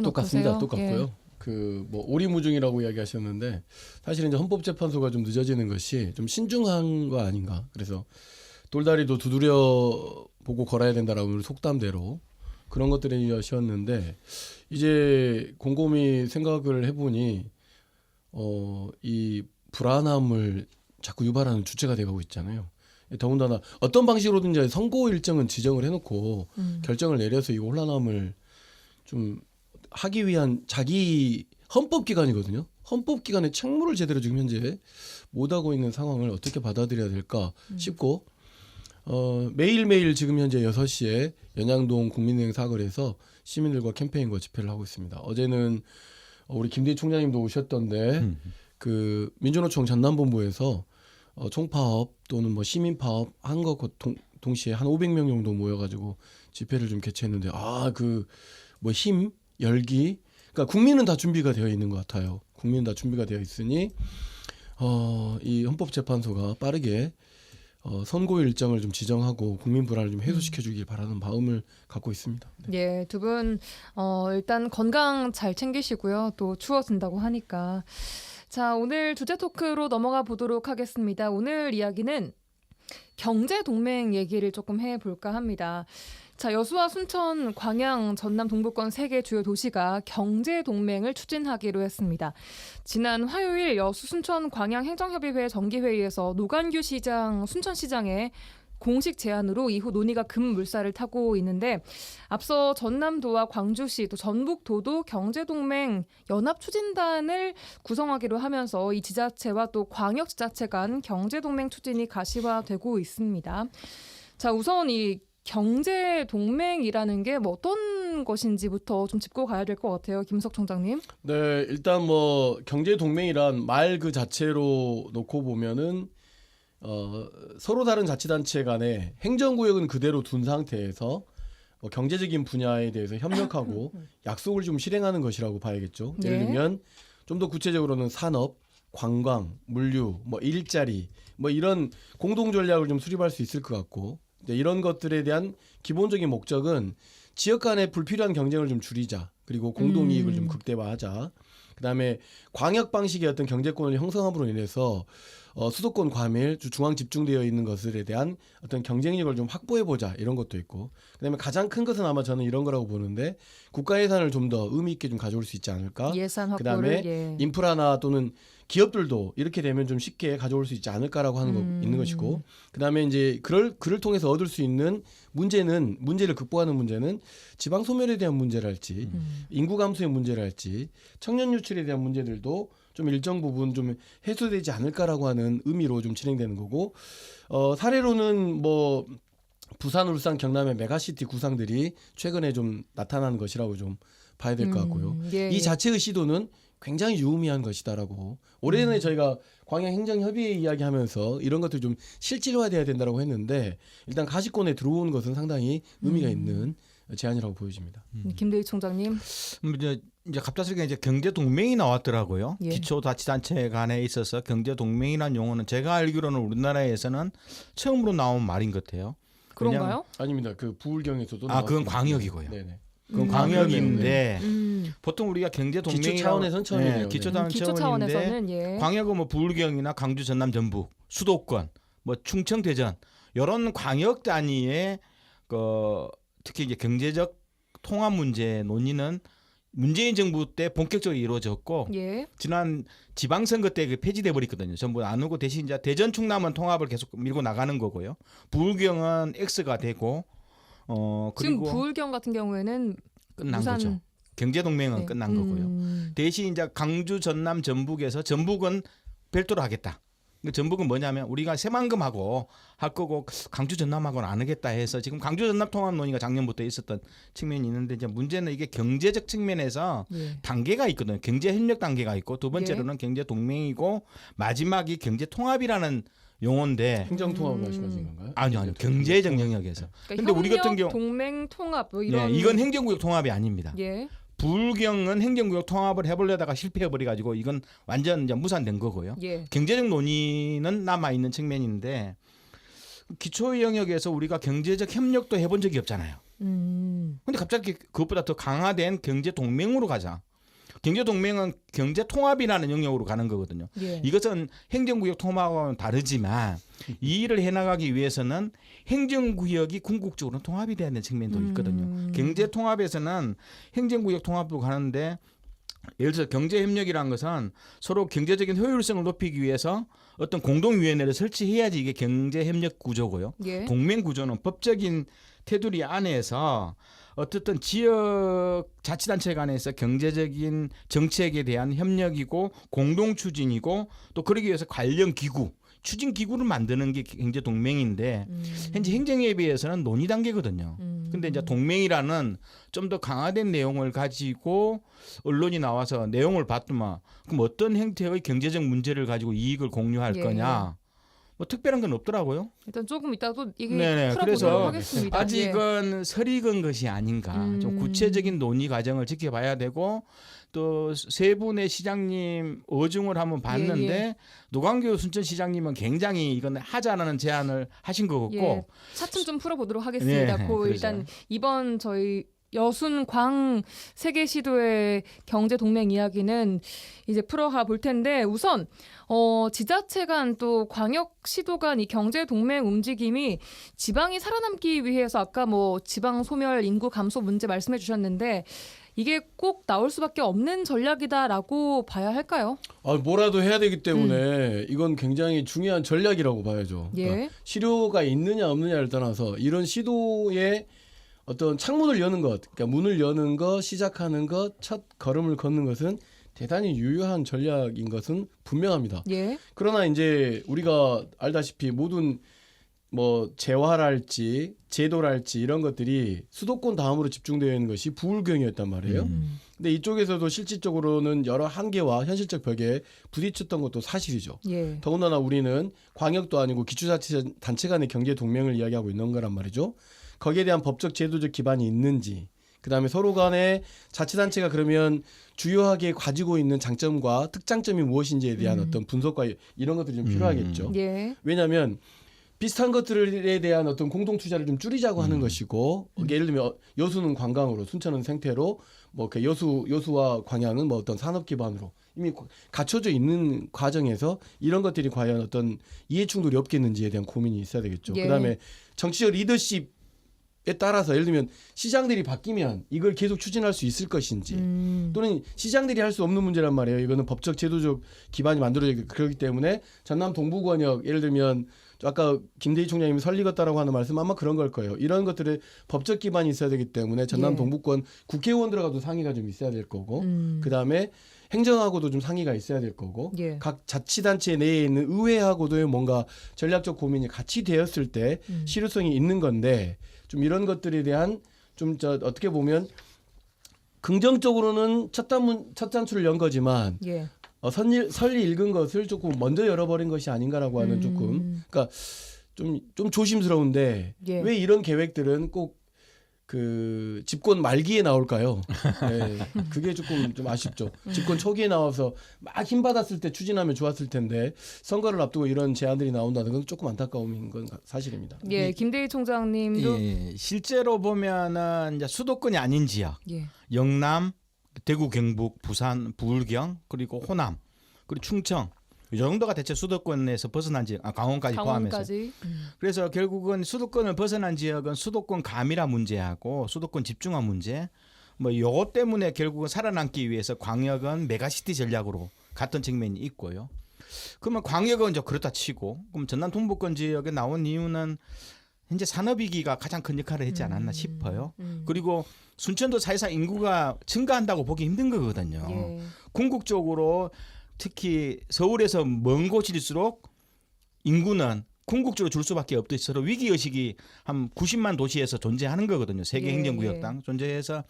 [SPEAKER 6] 똑같습니다.
[SPEAKER 1] 어떠세요?
[SPEAKER 6] 똑같고요.
[SPEAKER 1] 예.
[SPEAKER 6] 그 뭐 오리무중이라고 이야기하셨는데 사실은 이제 헌법재판소가 좀 늦어지는 것이 좀 신중한 거 아닌가. 그래서 돌다리도 두드려 보고 걸어야 된다라고 오늘 속담대로 그런 것들이 이야기하셨는데 이제 곰곰이 생각을 해보니 이 불안함을 자꾸 유발하는 주체가 되고 있잖아요. 더군다나 어떤 방식으로든지 선고 일정은 지정을 해놓고 결정을 내려서 이 혼란함을 좀 하기 위한 자기 헌법기관이거든요. 헌법기관의 책무를 제대로 지금 현재 못하고 있는 상황을 어떻게 받아들여야 될까 싶고 매일매일 지금 현재 6시에 연양동 국민은행 사거리에서 시민들과 캠페인과 집회를 하고 있습니다. 어제는 우리 김대희 총장님도 오셨던데 그 민주노총 전남본부에서 총파업 또는 뭐 시민파업 한 것 동시에 한 500명 정도 모여가지고 집회를 좀 개최했는데 그 뭐 힘, 열기, 그러니까 국민은 다 준비가 되어 있는 것 같아요. 국민은 다 준비가 되어 있으니 이 헌법재판소가 빠르게 선고 일정을 좀 지정하고 국민 불안을 좀 해소시켜주길 바라는 마음을 갖고 있습니다. 네.
[SPEAKER 1] 예, 두 분 일단 건강 잘 챙기시고요. 또 추워진다고 하니까. 자, 오늘 주제 토크로 넘어가 보도록 하겠습니다. 오늘 이야기는 경제 동맹 얘기를 조금 해볼까 합니다. 자, 여수와 순천, 광양, 전남, 동부권 3개 주요 도시가 경제 동맹을 추진하기로 했습니다. 지난 화요일 여수, 순천, 광양 행정협의회 정기회의에서 노관규 시장, 순천시장의 공식 제안으로 이후 논의가 급물살을 타고 있는데 앞서 전남도와 광주시 또 전북도도 경제동맹 연합추진단을 구성하기로 하면서 이 지자체와 또 광역지자체 간 경제동맹 추진이 가시화되고 있습니다. 자, 우선 이 경제동맹이라는 게 뭐 어떤 것인지부터 좀 짚고 가야 될 것 같아요. 김석 총장님.
[SPEAKER 6] 네, 일단 뭐 경제동맹이란 말 그 자체로 놓고 보면은 서로 다른 자치단체 간에 행정구역은 그대로 둔 상태에서 경제적인 분야에 대해서 협력하고 약속을 좀 실행하는 것이라고 봐야겠죠.
[SPEAKER 1] 네.
[SPEAKER 6] 예를 들면 좀 더 구체적으로는 산업, 관광, 물류, 뭐 일자리 뭐 이런 공동 전략을 좀 수립할 수 있을 것 같고 이런 것들에 대한 기본적인 목적은 지역 간의 불필요한 경쟁을 좀 줄이자. 그리고 공동이익을 좀 극대화하자. 그다음에 광역 방식의 어떤 경제권을 형성함으로 인해서 수도권 과밀, 중앙 집중되어 있는 것들에 대한 어떤 경쟁력을 좀 확보해보자 이런 것도 있고 그다음에 가장 큰 것은 아마 저는 이런 거라고 보는데 국가 예산을 좀 더 의미 있게 좀 가져올 수 있지 않을까.
[SPEAKER 1] 예산 확보를.
[SPEAKER 6] 그다음에 인프라나 또는 기업들도 이렇게 되면 좀 쉽게 가져올 수 있지 않을까라고 하는 거 있는 것이고 그다음에 이제 그를 통해서 얻을 수 있는 문제를 극복하는 문제는 지방 소멸에 대한 문제랄지 인구 감소의 문제랄지 청년 유출에 대한 문제들도 좀 일정 부분 좀 해소되지 않을까라고 하는 의미로 좀 진행되는 거고 사례로는 뭐 부산, 울산, 경남의 메가시티 구상들이 최근에 좀 나타나는 것이라고 좀 봐야 될 것 같고요.
[SPEAKER 1] 예,
[SPEAKER 6] 이
[SPEAKER 1] 예.
[SPEAKER 6] 자체의 시도는 굉장히 유의미한 것이다라고 올해는 저희가 광양행정협의회 이야기하면서 이런 것들이 좀 실질화돼야 된다고 했는데 일단 가시권에 들어오는 것은 상당히 의미가 있는 제안이라고 보여집니다.
[SPEAKER 1] 김대희 총장님.
[SPEAKER 7] 이제 갑작스럽게 이제 경제 동맹이 나왔더라고요.
[SPEAKER 1] 예.
[SPEAKER 7] 기초자치단체 간에 있어서 경제 동맹이라는 용어는 제가 알기로는 우리나라에서는 처음으로 나온 말인 것 같아요.
[SPEAKER 1] 그런가요?
[SPEAKER 6] 아닙니다. 그 부울경에서도
[SPEAKER 7] 아, 그건
[SPEAKER 6] 나왔습니다.
[SPEAKER 7] 광역이고요.
[SPEAKER 6] 네네.
[SPEAKER 7] 그건 광역인데
[SPEAKER 1] 음.
[SPEAKER 7] 보통 우리가 경제
[SPEAKER 6] 기초
[SPEAKER 7] 동맹이
[SPEAKER 6] 차원에서는 처음이네요.
[SPEAKER 7] 기초
[SPEAKER 1] 기초
[SPEAKER 7] 차원인데
[SPEAKER 1] 차원에서는 예.
[SPEAKER 7] 광역은 뭐 부울경이나 강주, 전남, 전북, 수도권, 뭐 충청, 대전 이런 광역 단위의 특히 이제 경제적 통합 문제 논의는 문재인 정부 때 본격적으로 이루어졌고
[SPEAKER 1] 예.
[SPEAKER 7] 지난 지방선거 때 폐지돼 버렸거든요. 전부 안 오고 대신 이제 대전 충남은 통합을 계속 밀고 나가는 거고요. 부울경은 X가 되고
[SPEAKER 1] 지금
[SPEAKER 7] 그리고
[SPEAKER 1] 부울경 같은 경우에는
[SPEAKER 7] 끝난
[SPEAKER 1] 부산-
[SPEAKER 7] 거죠. 경제 동맹은
[SPEAKER 1] 네.
[SPEAKER 7] 끝난 거고요. 대신 이제 강주, 전남, 전북에서 전북은 별도로 하겠다. 전북은 뭐냐면 우리가 새만금하고 할 거고 강주, 전남하고는 안 하겠다 해서 지금 강주, 전남 통합 논의가 작년부터 있었던 측면이 있는데 이제 문제는 이게 경제적 측면에서
[SPEAKER 1] 예.
[SPEAKER 7] 단계가 있거든요. 경제 협력 단계가 있고 두 번째로는 경제 동맹이고 마지막이 경제 통합이라는 용어인데
[SPEAKER 6] 행정통합 말씀하신 건가요?
[SPEAKER 7] 아니요 경제적 영역에서.
[SPEAKER 1] 그러니까
[SPEAKER 7] 근데 우리 같은 경우
[SPEAKER 1] 동맹 통합 뭐 이런
[SPEAKER 7] 네, 이건 행정구역 통합이 아닙니다.
[SPEAKER 1] 예.
[SPEAKER 7] 부울경은 행정구역 통합을 해보려다가 실패해버려가지고 이건 완전 이제 무산된 거고요.
[SPEAKER 1] 예.
[SPEAKER 7] 경제적 논의는 남아 있는 측면인데 기초 영역에서 우리가 경제적 협력도 해본 적이 없잖아요. 근데 갑자기 그것보다 더 강화된 경제 동맹으로 가자. 경제 동맹은 경제 통합이라는 영역으로 가는 거거든요.
[SPEAKER 1] 예.
[SPEAKER 7] 이것은 행정구역 통합과는 다르지만 이 일을 해나가기 위해서는 행정구역이 궁극적으로 통합이 돼야 되는 측면도 있거든요. 경제 통합에서는 행정구역 통합도 가는데 예를 들어서 경제협력이라는 것은 서로 경제적인 효율성을 높이기 위해서 어떤 공동위원회를 설치해야지 이게 경제협력 구조고요.
[SPEAKER 1] 예.
[SPEAKER 7] 동맹구조는 법적인 테두리 안에서 어떻든 지역 자치단체 간에서 경제적인 정책에 대한 협력이고 공동 추진이고 또 그러기 위해서 관련 기구 추진 기구를 만드는 게 경제 동맹인데 현재 행정에 비해서는 논의 단계거든요. 근데 이제 동맹이라는 좀 더 강화된 내용을 가지고 언론이 나와서 내용을 봤더만 그럼 어떤 형태의 경제적 문제를 가지고 이익을 공유할
[SPEAKER 1] 예.
[SPEAKER 7] 거냐? 뭐 특별한 건 없더라고요.
[SPEAKER 1] 일단 조금 이따 또 이게
[SPEAKER 7] 네네.
[SPEAKER 1] 풀어보도록
[SPEAKER 7] 그래서
[SPEAKER 1] 하겠습니다. 예.
[SPEAKER 7] 아직은 설익은 것이 아닌가. 좀 구체적인 논의 과정을 지켜봐야 되고 또 세 분의 시장님 어중을 한번 봤는데
[SPEAKER 1] 예.
[SPEAKER 7] 노광교 순천시장님은 굉장히 이건 하자라는 제안을 하신 것 같고
[SPEAKER 1] 예. 차츰 좀 풀어보도록 하겠습니다.
[SPEAKER 7] 네,
[SPEAKER 1] 그
[SPEAKER 7] 그러죠.
[SPEAKER 1] 일단 이번 저희 여순 광 세계 시도의 경제 동맹 이야기는 이제 풀어가 볼 텐데 우선 지자체 간 또 광역 시도 간 이 경제 동맹 움직임이 지방이 살아남기 위해서 아까 뭐 지방 소멸 인구 감소 문제 말씀해 주셨는데 이게 꼭 나올 수밖에 없는 전략이다라고 봐야 할까요?
[SPEAKER 6] 뭐라도 해야 되기 때문에 이건 굉장히 중요한 전략이라고 봐야죠.
[SPEAKER 1] 예.
[SPEAKER 6] 그러니까 실효가 있느냐 없느냐를 떠나서 이런 시도에 어떤 창문을 여는 것, 그러니까 문을 여는 것, 시작하는 것, 첫 걸음을 걷는 것은 대단히 유효한 전략인 것은 분명합니다.
[SPEAKER 1] 예.
[SPEAKER 6] 그러나 이제 우리가 알다시피 모든 뭐 재화랄지 제도랄지 이런 것들이 수도권 다음으로 집중되어 있는 것이 부울경이었단 말이에요. 근데 이쪽에서도 실질적으로는 여러 한계와 현실적 벽에 부딪혔던 것도 사실이죠.
[SPEAKER 1] 예.
[SPEAKER 6] 더군다나 우리는 광역도 아니고 기초자치단체 간의 경제 동맹을 이야기하고 있는 거란 말이죠. 거기에 대한 법적 제도적 기반이 있는지, 그다음에 서로 간에 자치단체가 그러면 주요하게 가지고 있는 장점과 특장점이 무엇인지에 대한 어떤 분석과 이런 것들이 좀 필요하겠죠.
[SPEAKER 1] 예.
[SPEAKER 6] 왜냐하면 비슷한 것들에 대한 어떤 공동 투자를 좀 줄이자고 하는 것이고, 예를 들면 여수는 관광으로, 순천은 생태로, 뭐 그 여수와 광양은 뭐 어떤 산업 기반으로 이미 갖춰져 있는 과정에서 이런 것들이 과연 어떤 이해 충돌이 없겠는지에 대한 고민이 있어야 되겠죠.
[SPEAKER 1] 예.
[SPEAKER 6] 그다음에 정치적 리더십에 따라서 예를 들면 시장들이 바뀌면 이걸 계속 추진할 수 있을 것인지, 또는 시장들이 할 수 없는 문제란 말이에요. 이거는 법적 제도적 기반이 만들어지기 그렇기 때문에 전남 동부권역 예를 들면 아까 김대희 총장님이 설리겠다라고 하는 말씀 아마 그런 걸 거예요. 이런 것들의 법적 기반이 있어야 되기 때문에 전남
[SPEAKER 1] 예.
[SPEAKER 6] 동부권 국회의원들하고도 상의가 좀 있어야 될 거고, 그다음에 행정하고도 좀 상의가 있어야 될 거고
[SPEAKER 1] 예.
[SPEAKER 6] 각 자치단체 내에 있는 의회하고도 뭔가 전략적 고민이 같이 되었을 때 실효성이 있는 건데 좀 이런 것들에 대한 좀 어떻게 보면 긍정적으로는 첫 단추를 연 거지만
[SPEAKER 1] 예.
[SPEAKER 6] 설리 읽은 것을 조금 먼저 열어버린 것이 아닌가라고 하는 조금 그러니까 좀 조심스러운데
[SPEAKER 1] 예.
[SPEAKER 6] 왜 이런 계획들은 꼭 그 집권 말기에 나올까요? 네, 그게 조금 좀 아쉽죠. 집권 초기에 나와서 막 힘 받았을 때 추진하면 좋았을 텐데 선거를 앞두고 이런 제안들이 나온다는 건 조금 안타까움인 건 사실입니다.
[SPEAKER 1] 예, 김대희 총장님도
[SPEAKER 7] 예, 실제로 보면은 이제 수도권이 아닌 지역,
[SPEAKER 1] 예.
[SPEAKER 7] 영남, 대구, 경북, 부산, 부울경, 그리고 호남, 그리고 충청 이 정도가 대체 수도권에서 벗어난 지역, 강원까지 포함해서.
[SPEAKER 1] 강원까지.
[SPEAKER 7] 그래서 결국은 수도권을 벗어난 지역은 수도권 감이라 문제하고 수도권 집중화 문제, 뭐 요거 때문에 결국은 살아남기 위해서 광역은 메가시티 전략으로 갔던 측면이 있고요. 그러면 광역은 이제 그렇다 치고, 그럼 전남 동부권 지역에 나온 이유는 현재 산업위기가 가장 큰 역할을 했지 않았나 싶어요. 그리고 순천도 사실상 인구가 증가한다고 보기 힘든 거거든요.
[SPEAKER 1] 예.
[SPEAKER 7] 궁극적으로 특히 서울에서 먼 곳일수록 인구는 궁극적으로 줄 수밖에 없듯이 서로 위기의식이 한 90만 도시에서 존재하는 거거든요. 세계
[SPEAKER 1] 예,
[SPEAKER 7] 행정구역당 존재해서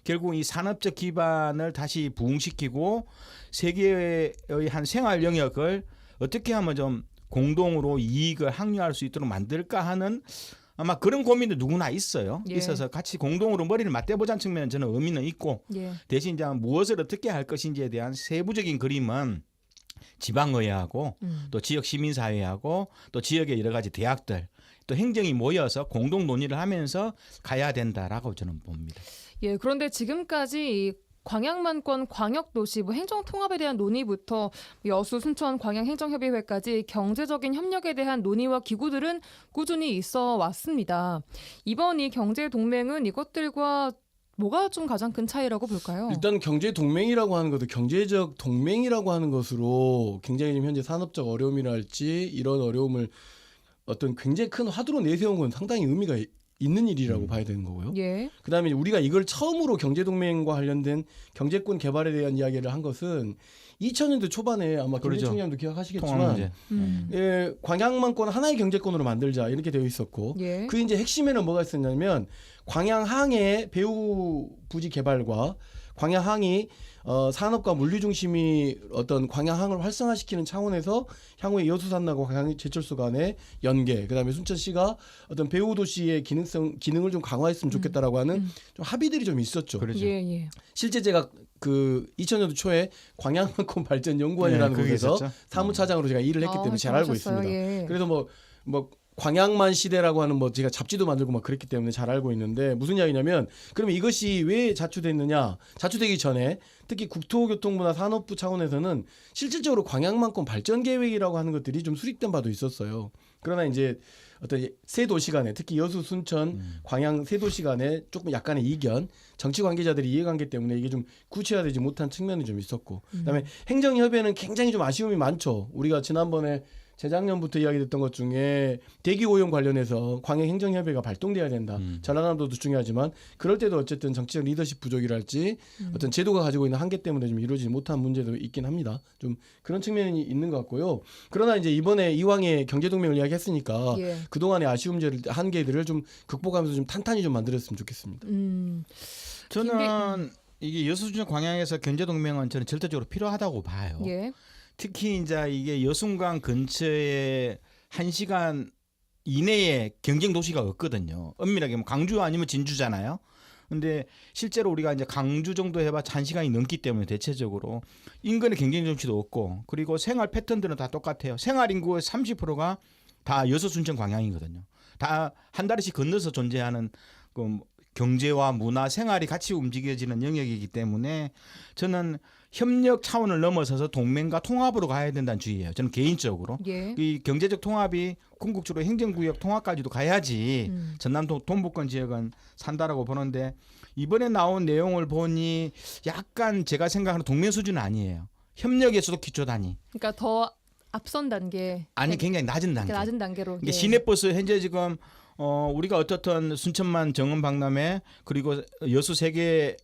[SPEAKER 7] 결국 이 산업적 기반을 다시 부흥시키고 세계의 한 생활 영역을 어떻게 하면 좀 공동으로 이익을 항유할 수 있도록 만들까 하는 아마 그런 고민도 누구나 있어요.
[SPEAKER 1] 예.
[SPEAKER 7] 있어서 같이 공동으로 머리를 맞대보자는 측면은 저는 의미는 있고
[SPEAKER 1] 예.
[SPEAKER 7] 대신 이제 무엇을 어떻게 할 것인지에 대한 세부적인 그림은 지방의회하고 또 지역 시민사회하고 또 지역의 여러 가지 대학들 또 행정이 모여서 공동 논의를 하면서 가야 된다라고 저는 봅니다.
[SPEAKER 1] 예, 그런데 지금까지 이 광양만권 광역도시 뭐 행정통합에 대한 논의부터 여수, 순천, 광양행정협의회까지 경제적인 협력에 대한 논의와 기구들은 꾸준히 있어 왔습니다. 이번 이 경제동맹은 이것들과 뭐가 좀 가장 큰 차이라고 볼까요?
[SPEAKER 6] 일단 경제 동맹이라고 하는 것도 경제적 동맹이라고 하는 것으로 굉장히 지금 현재 산업적 어려움이랄지 이런 어려움을 어떤 굉장히 큰 화두로 내세운 건 상당히 의미가 있는 일이라고 봐야 되는 거고요.
[SPEAKER 1] 예.
[SPEAKER 6] 그다음에 우리가 이걸 처음으로 경제동맹과 관련된 경제권 개발에 대한 이야기를 한 것은 2000년대 초반에 아마
[SPEAKER 7] 그렇죠.
[SPEAKER 6] 김대 총장도
[SPEAKER 7] 통합
[SPEAKER 6] 기억하시겠지만
[SPEAKER 7] 문제.
[SPEAKER 6] 예, 광양만권 하나의 경제권으로 만들자 이렇게 되어 있었고
[SPEAKER 1] 예.
[SPEAKER 6] 그 이제 핵심에는 뭐가 있었냐면 광양항의 배후 부지 개발과 광양항이 산업과 물류 중심이 어떤 광양항을 활성화시키는 차원에서 향후에 여수산나고 광양 제철소 간의 연계, 그다음에 순천시가 어떤 배후 도시의 기능을 좀 강화했으면 좋겠다라고 하는 좀 합의들이 좀 있었죠.
[SPEAKER 7] 그렇죠.
[SPEAKER 1] 예, 예.
[SPEAKER 6] 실제 제가 그 2000년도 초에 광양만권 발전연구원이라는
[SPEAKER 7] 네, 그게
[SPEAKER 6] 곳에서
[SPEAKER 7] 있었죠.
[SPEAKER 6] 사무차장으로 제가 일을 했기 때문에 잘 알고
[SPEAKER 1] 잘하셨어요.
[SPEAKER 6] 있습니다.
[SPEAKER 1] 예.
[SPEAKER 6] 그래서 뭐 광양만 시대라고 하는 뭐 제가 잡지도 만들고 막 그랬기 때문에 잘 알고 있는데 무슨 이야기냐면 그러면 이것이 왜 자초됐느냐? 자초되기 전에 특히 국토교통부나 산업부 차원에서는 실질적으로 광양만권 발전 계획이라고 하는 것들이 좀 수립된 바도 있었어요. 그러나 이제 어떤 세 도시 간에 특히 여수, 순천, 광양 세 도시 간에 조금 약간의 이견, 정치 관계자들의 이해관계 때문에 이게 좀 구체화되지 못한 측면이 좀 있었고, 그다음에 행정협의회는 굉장히 좀 아쉬움이 많죠. 우리가 지난번에 재작년부터 이야기됐던 것 중에 대기 오염 관련해서 광양 행정협의회가 발동돼야 된다. 전라남도도 중요하지만 그럴 때도 어쨌든 정치적 리더십 부족이랄지 어떤 제도가 가지고 있는 한계 때문에 좀 이루어지지 못한 문제도 있긴 합니다. 좀 그런 측면이 있는 것 같고요. 그러나 이제 이번에 이왕에 경제동맹을 이야기했으니까
[SPEAKER 1] 예.
[SPEAKER 6] 그동안의 아쉬움들 한계들을 좀 극복하면서 좀 탄탄히 좀 만들었으면 좋겠습니다.
[SPEAKER 7] 저는 이게 여수, 순천, 광양에서 경제동맹은 저는 절대적으로 필요하다고 봐요.
[SPEAKER 1] 예.
[SPEAKER 7] 특히 이제 이게 여순강 근처에 1시간 이내에 경쟁 도시가 없거든요. 엄밀하게 뭐 강주 아니면 진주잖아요. 근데 실제로 우리가 이제 강주 정도 해봤자 1시간이 넘기 때문에 대체적으로 인근의 경쟁 정치도 없고 그리고 생활 패턴들은 다 똑같아요. 생활 인구의 30%가 다 여수, 순천, 광양이거든요. 다 한 다리씩 건너서 존재하는 그 경제와 문화, 생활이 같이 움직여지는 영역이기 때문에 저는 협력 차원을 넘어서서 동맹과 통합으로 가야 된다는 주의예요. 저는 개인적으로.
[SPEAKER 1] 예.
[SPEAKER 7] 이 경제적 통합이 궁극적으로 행정구역 통합까지도 가야지 전남 동부권 지역은 산다라고 보는데 이번에 나온 내용을 보니 약간 제가 생각하는 동맹 수준은 아니에요. 협력에서도 기초 단위.
[SPEAKER 1] 그러니까 더 앞선 단계.
[SPEAKER 7] 아니 굉장히 낮은 단계.
[SPEAKER 1] 낮은 단계로.
[SPEAKER 7] 이게 시내버스 현재 지금 우리가 어떻든 순천만 정원 박람회 그리고 여수 세계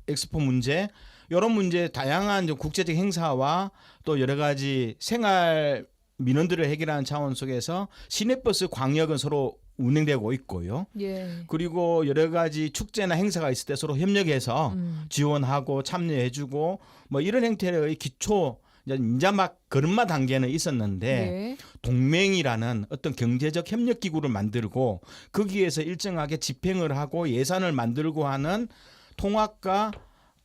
[SPEAKER 7] 엑스포 문제 이런 문제 다양한 좀 국제적 행사와 또 여러 가지 생활 민원들을 해결하는 차원 속에서 시내버스 광역은 서로 운행되고 있고요.
[SPEAKER 1] 예.
[SPEAKER 7] 그리고 여러 가지 축제나 행사가 있을 때 서로 협력해서 지원하고 참여해주고 뭐 이런 형태의 기초 이제 막 걸음마 단계는 있었는데
[SPEAKER 1] 예.
[SPEAKER 7] 동맹이라는 어떤 경제적 협력 기구를 만들고 거기에서 일정하게 집행을 하고 예산을 만들고 하는 통합과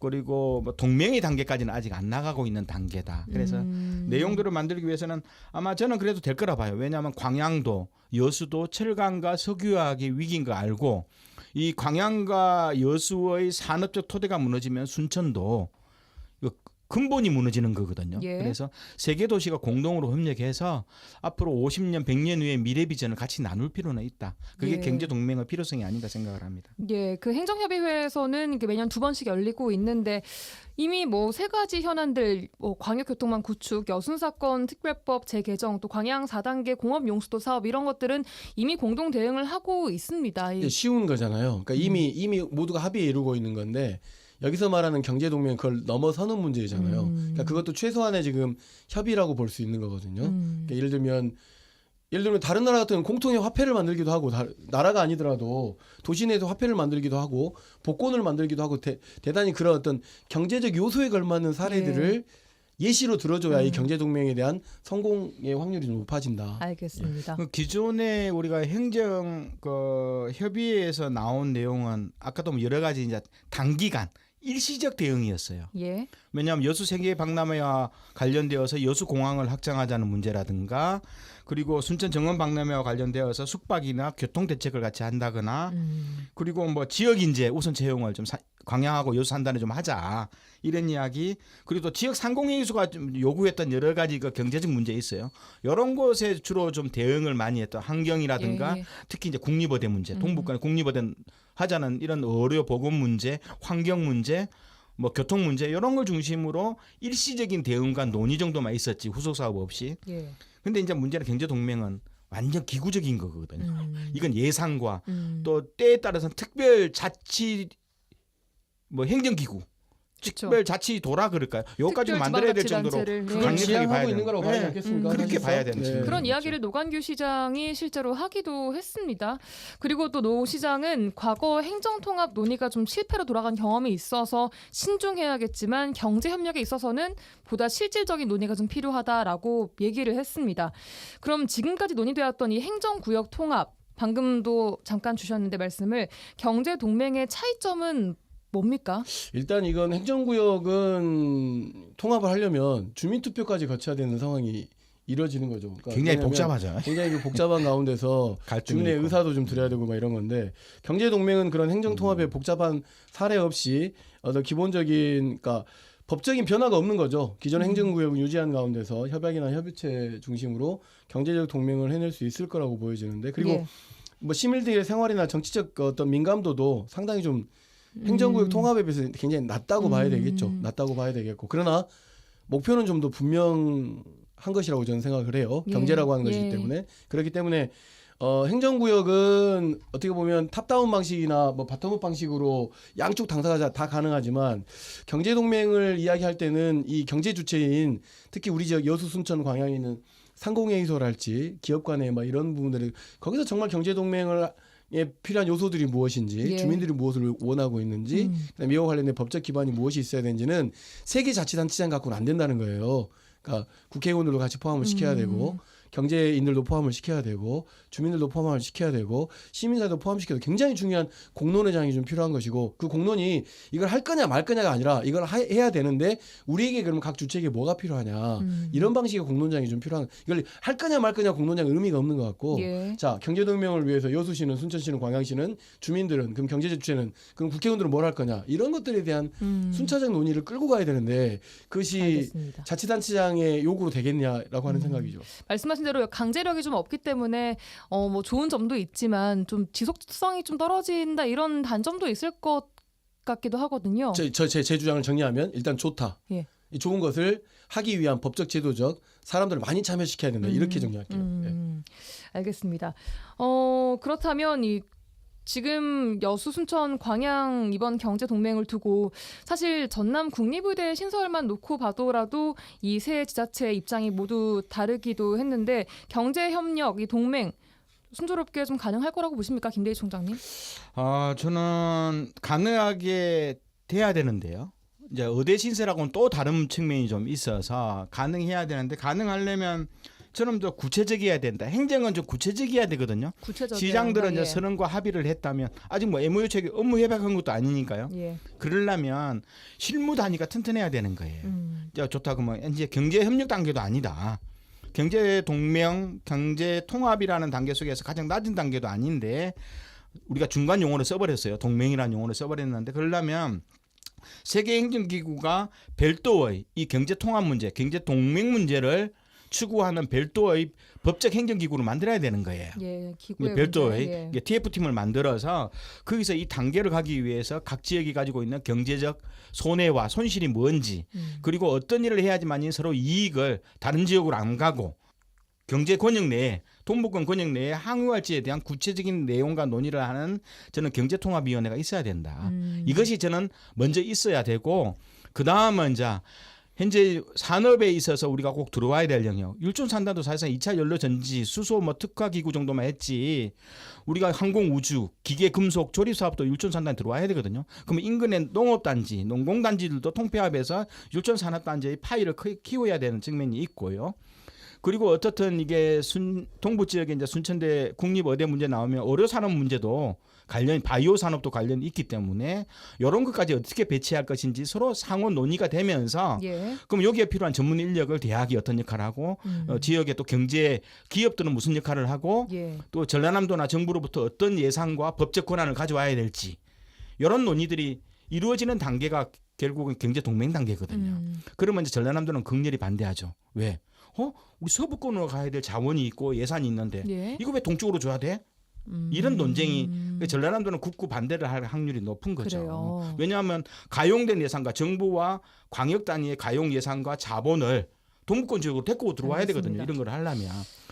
[SPEAKER 7] 그리고 뭐 동맹의 단계까지는 아직 안 나가고 있는 단계다. 그래서 내용들을 만들기 위해서는 아마 저는 그래도 될 거라 봐요. 왜냐하면 광양도 여수도 철강과 석유화학의 위기인 거 알고 이 광양과 여수의 산업적 토대가 무너지면 순천도 근본이 무너지는 거거든요.
[SPEAKER 1] 예.
[SPEAKER 7] 그래서 세 개 도시가 공동으로 협력해서 앞으로 50년, 100년 후의 미래 비전을 같이 나눌 필요는 있다. 그게
[SPEAKER 1] 예.
[SPEAKER 7] 경제 동맹의 필요성이 아닌가 생각을 합니다.
[SPEAKER 1] 예, 그 행정협의회에서는 이게 매년 2번씩 열리고 있는데 이미 뭐 세 가지 현안들, 뭐 광역교통망 구축, 여순 사건 특별법 재개정, 또 광양 4단계 공업 용수도 사업 이런 것들은 이미 공동 대응을 하고 있습니다.
[SPEAKER 6] 이게 쉬운 거잖아요. 그러니까 이미 모두가 합의에 이루고 있는 건데 여기서 말하는 경제 동맹 그걸 넘어서는 문제잖아요. 그러니까 그것도 최소한의 지금 협의라고 볼 수 있는 거거든요. 그러니까 예를 들면 다른 나라 같은 공통의 화폐를 만들기도 하고 나라가 아니더라도 도시 내에서 화폐를 만들기도 하고 복권을 만들기도 하고 대단히 그런 어떤 경제적 요소에 걸맞는 사례들을 예시로 들어줘야 이 경제 동맹에 대한 성공의 확률이 좀 높아진다.
[SPEAKER 1] 알겠습니다.
[SPEAKER 7] 그 기존에 우리가 행정 협의회에서 나온 내용은 아까도 뭐 여러 가지 이제 단기간 일시적 대응이었어요.
[SPEAKER 1] 예.
[SPEAKER 7] 왜냐하면 여수 세계 박람회와 관련되어서 여수 공항을 확장하자는 문제라든가 그리고 순천 정원 박람회와 관련되어서 숙박이나 교통 대책을 같이 한다거나 그리고 뭐 지역 인재 우선 채용을 좀 광양하고 여수 산단에 좀 하자 이런 이야기 그리고 또 지역 상공회의소가 좀 요구했던 여러 가지 그 경제적 문제 있어요. 이런 것에 주로 좀 대응을 많이 했던 환경이라든가
[SPEAKER 1] 예.
[SPEAKER 7] 특히 이제 국립어대 문제, 동북간 국립어대 하자는 이런 의료 보건 문제, 환경 문제, 뭐 교통 문제 이런 걸 중심으로 일시적인 대응과 논의 정도만 있었지 후속 사업 없이.
[SPEAKER 1] 예.
[SPEAKER 7] 근데 이제 문제는 경제 동맹은 완전 기구적인 거거든요. 이건 예산과 또 때에 따라서는 특별 자치 뭐 행정기구.
[SPEAKER 1] 그쵸.
[SPEAKER 7] 특별 자치도라 그럴까요? 여기까지 만들어야 될 정도로
[SPEAKER 1] 특별지방자치단체를,
[SPEAKER 6] 그걸
[SPEAKER 7] 강력하게
[SPEAKER 6] 지향하고
[SPEAKER 7] 봐야
[SPEAKER 6] 있는 거라고 봐야
[SPEAKER 7] 네.
[SPEAKER 6] 되겠습니까?
[SPEAKER 7] 그렇게
[SPEAKER 6] 사실상?
[SPEAKER 7] 봐야 되는 거죠.
[SPEAKER 1] 그런 이야기를 노관규 시장이 실제로 하기도 했습니다. 그리고 또 노 시장은 과거 행정통합 논의가 좀 실패로 돌아간 경험이 있어서 신중해야겠지만 경제협력에 있어서는 보다 실질적인 논의가 좀 필요하다라고 얘기를 했습니다. 그럼 지금까지 논의되었던 이 행정구역 통합, 방금도 잠깐 주셨는데 말씀을 경제동맹의 차이점은 뭡니까?
[SPEAKER 6] 일단 이건 행정구역은 통합을 하려면 주민투표까지 거쳐야 되는 상황이 이루어지는 거죠. 그러니까
[SPEAKER 7] 굉장히
[SPEAKER 6] 왜냐하면
[SPEAKER 7] 복잡하죠.
[SPEAKER 6] 굉장히 복잡한 가운데서
[SPEAKER 7] 갈등이
[SPEAKER 6] 주민의
[SPEAKER 7] 있고.
[SPEAKER 6] 의사도 좀 들어야 되고 막 이런 건데 경제동맹은 그런 행정통합의 복잡한 사례 없이 어떤 기본적인 그러니까 법적인 변화가 없는 거죠. 기존 행정구역을 유지한 가운데서 협약이나 협의체 중심으로 경제적 동맹을 해낼 수 있을 거라고 보여지는데 그리고
[SPEAKER 1] 예.
[SPEAKER 6] 뭐 시민들의 생활이나 정치적 어떤 민감도도 상당히 좀 행정구역 통합에 비해서 굉장히 낮다고 봐야 되겠죠. 낮다고 봐야 되겠고 그러나 목표는 좀 더 분명한 것이라고 저는 생각을 해요.
[SPEAKER 1] 예.
[SPEAKER 6] 경제라고 하는 것이기
[SPEAKER 1] 예.
[SPEAKER 6] 때문에 그렇기 때문에 행정구역은 어떻게 보면 탑다운 방식이나 뭐 바텀업 방식으로 양쪽 당사자 다 가능하지만 경제동맹을 이야기할 때는 이 경제 주체인 특히 우리 지역 여수, 순천, 광양에 있는 상공회의소랄지 기업 간의 막 이런 부분들이 거기서 정말 경제동맹을 필요한 요소들이 무엇인지
[SPEAKER 1] 예.
[SPEAKER 6] 주민들이 무엇을 원하고 있는지 그다음에 이와 관련된 법적 기반이 무엇이 있어야 되는지는 세계 자치단체장 갖고는 안 된다는 거예요. 그러니까 국회의원들도 같이 포함을 시켜야 되고 경제인들도 포함을 시켜야 되고 주민들도 포함을 시켜야 되고 시민사회도 포함시켜서 굉장히 중요한 공론회장이 좀 필요한 것이고 그 공론이 이걸 할 거냐 말 거냐가 아니라 이걸 해야 되는데 우리에게 그러면 각 주체에게 뭐가 필요하냐 이런 방식의 공론장이 좀 필요한 이걸 할 거냐 말 거냐 공론장은 의미가 없는 것 같고
[SPEAKER 1] 예.
[SPEAKER 6] 자 경제동맹을 위해서 여수시는 순천시는 광양시는 주민들은 그럼 경제 주체는 그럼 국회의원들은 뭘 할 거냐 이런 것들에 대한 순차적 논의를 끌고 가야 되는데 그것이
[SPEAKER 1] 알겠습니다.
[SPEAKER 6] 자치단체장의 요구로 되겠냐라고 하는 생각이죠.
[SPEAKER 1] 말씀하신 대로 강제력이 좀 없기 때문에 뭐 좋은 점도 있지만 좀 지속성이 좀 떨어진다 이런 단점도 있을 것 같기도 하거든요.
[SPEAKER 6] 제 주장을 정리하면 일단 좋다.
[SPEAKER 1] 예.
[SPEAKER 6] 이 좋은 것을 하기 위한 법적 제도적 사람들을 많이 참여시켜야 된다. 이렇게 정리할게요. 예.
[SPEAKER 1] 알겠습니다. 그렇다면 이 지금 여수, 순천, 광양 이번 경제 동맹을 두고 사실 전남 국립의대 신설만 놓고 봐도라도 이 세 지자체의 입장이 모두 다르기도 했는데 경제 협력, 이 동맹 순조롭게 좀 가능할 거라고 보십니까, 김대희 총장님?
[SPEAKER 7] 저는 가능하게 돼야 되는데요. 이제 의대 신설하고는 또 다른 측면이 좀 있어서 가능해야 되는데 가능하려면 저는 더 구체적이어야 된다. 행정은 좀 구체적이어야 되거든요.
[SPEAKER 1] 구체적인
[SPEAKER 7] 시장들은 이제 선언과 합의를 했다면 아직 뭐 MOU 체계 업무 협약한 것도 아니니까요.
[SPEAKER 1] 예.
[SPEAKER 7] 그러려면 실무 단위가 튼튼해야 되는 거예요. 자, 좋다 그러면 이제 경제 협력 단계도 아니다. 경제 동맹, 경제 통합이라는 단계 속에서 가장 낮은 단계도 아닌데 우리가 중간 용어를 써버렸어요. 동맹이라는 용어를 써버렸는데 그러려면 세계 행정기구가 별도의 이 경제 통합 문제, 경제 동맹 문제를 추구하는 별도의 법적 행정기구를 만들어야 되는 거예요.
[SPEAKER 1] 예, 기구의
[SPEAKER 7] 별도의
[SPEAKER 1] 문제, 예.
[SPEAKER 7] TF팀을 만들어서 거기서 이 단계를 가기 위해서 각 지역이 가지고 있는 경제적 손해와 손실이 뭔지 그리고 어떤 일을 해야지만 서로 이익을 다른 지역으로 안 가고 경제 권역 내에 동북권 권역 내에 항의할지에 대한 구체적인 내용과 논의를 하는 저는 경제통합위원회가 있어야 된다. 이것이 저는 먼저 있어야 되고 그 다음은 이제 현재 산업에 있어서 우리가 꼭 들어와야 될 영역. 율촌산단도 사실상 2차 연료전지, 수소 뭐 특화기구 정도만 했지 우리가 항공, 우주, 기계, 금속, 조립사업도 율촌산단에 들어와야 되거든요. 그러면 인근의 농업단지, 농공단지들도 통폐합해서 율촌산업단지의 파이를 키워야 되는 측면이 있고요. 그리고 어떻든 이게 동부 지역에 이제 순천대 국립의대 문제 나오면 의료산업 문제도 바이오 산업도 관련이 있기 때문에 이런 것까지 어떻게 배치할 것인지 서로 상호 논의가 되면서
[SPEAKER 1] 예.
[SPEAKER 7] 그럼 여기에 필요한 전문 인력을 대학이 어떤 역할을 하고 지역의 또 경제 기업들은 무슨 역할을 하고
[SPEAKER 1] 예.
[SPEAKER 7] 또 전라남도나 정부로부터 어떤 예산과 법적 권한을 가져와야 될지 이런 논의들이 이루어지는 단계가 결국은 경제 동맹 단계거든요. 그러면 이제 전라남도는 극렬히 반대하죠. 왜? 우리 서부권으로 가야 될 자원이 있고 예산이 있는데
[SPEAKER 1] 예.
[SPEAKER 7] 이거 왜 동쪽으로 줘야 돼? 이런 논쟁이 전라남도는 굳고 반대를 할 확률이 높은 거죠.
[SPEAKER 1] 그래요.
[SPEAKER 7] 왜냐하면 가용된 예산과 정부와 광역 단위의 가용 예산과 자본을 동부권 지역으로 데리고 들어와야
[SPEAKER 1] 알겠습니다.
[SPEAKER 7] 되거든요. 이런 걸 하려면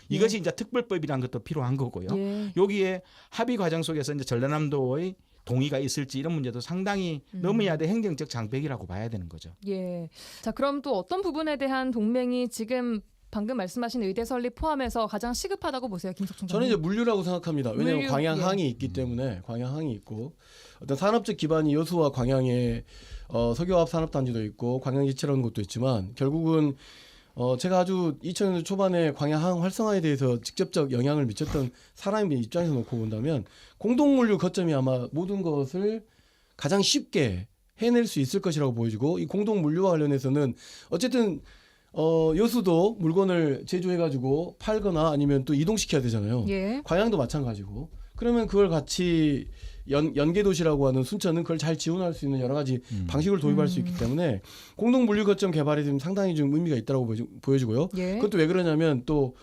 [SPEAKER 7] 이것이 이제 특별법이라는 것도 필요한 거고요.
[SPEAKER 1] 예.
[SPEAKER 7] 여기에 합의 과정 속에서 이제 전라남도의 동의가 있을지 이런 문제도 상당히 넘어야 될 행정적 장벽이라고 봐야 되는 거죠.
[SPEAKER 1] 예. 자, 그럼 또 어떤 부분에 대한 동맹이 지금 방금 말씀하신 의대 설립 포함해서 가장 시급하다고 보세요, 김석 총장님?
[SPEAKER 6] 저는 이제 물류라고 생각합니다. 왜냐하면
[SPEAKER 1] 물류,
[SPEAKER 6] 광양항이 있기 때문에 광양항이 있고 어떤 산업적 기반이 여수와 광양에 석유화학 산업단지도 있고 광양지체라는 것도 있지만 결국은 제가 아주 2000년대 초반에 광양항 활성화에 대해서 직접적 영향을 미쳤던 사람의 입장에서 놓고 본다면 공동물류 거점이 아마 모든 것을 가장 쉽게 해낼 수 있을 것이라고 보여지고 이 공동물류와 관련해서는 어쨌든 여수도 물건을 제조해가지고 팔거나 아니면 또 이동시켜야 되잖아요.
[SPEAKER 1] 예.
[SPEAKER 6] 광양도 마찬가지고 그러면 그걸 같이 연계도시라고 하는 순천은 그걸 잘 지원할 수 있는 여러 가지 방식을 도입할 수 있기 때문에 공동 물류 거점 개발에 좀 상당히 좀 의미가 있다고 보여지고요.
[SPEAKER 1] 예.
[SPEAKER 6] 그것도 왜 그러냐면 또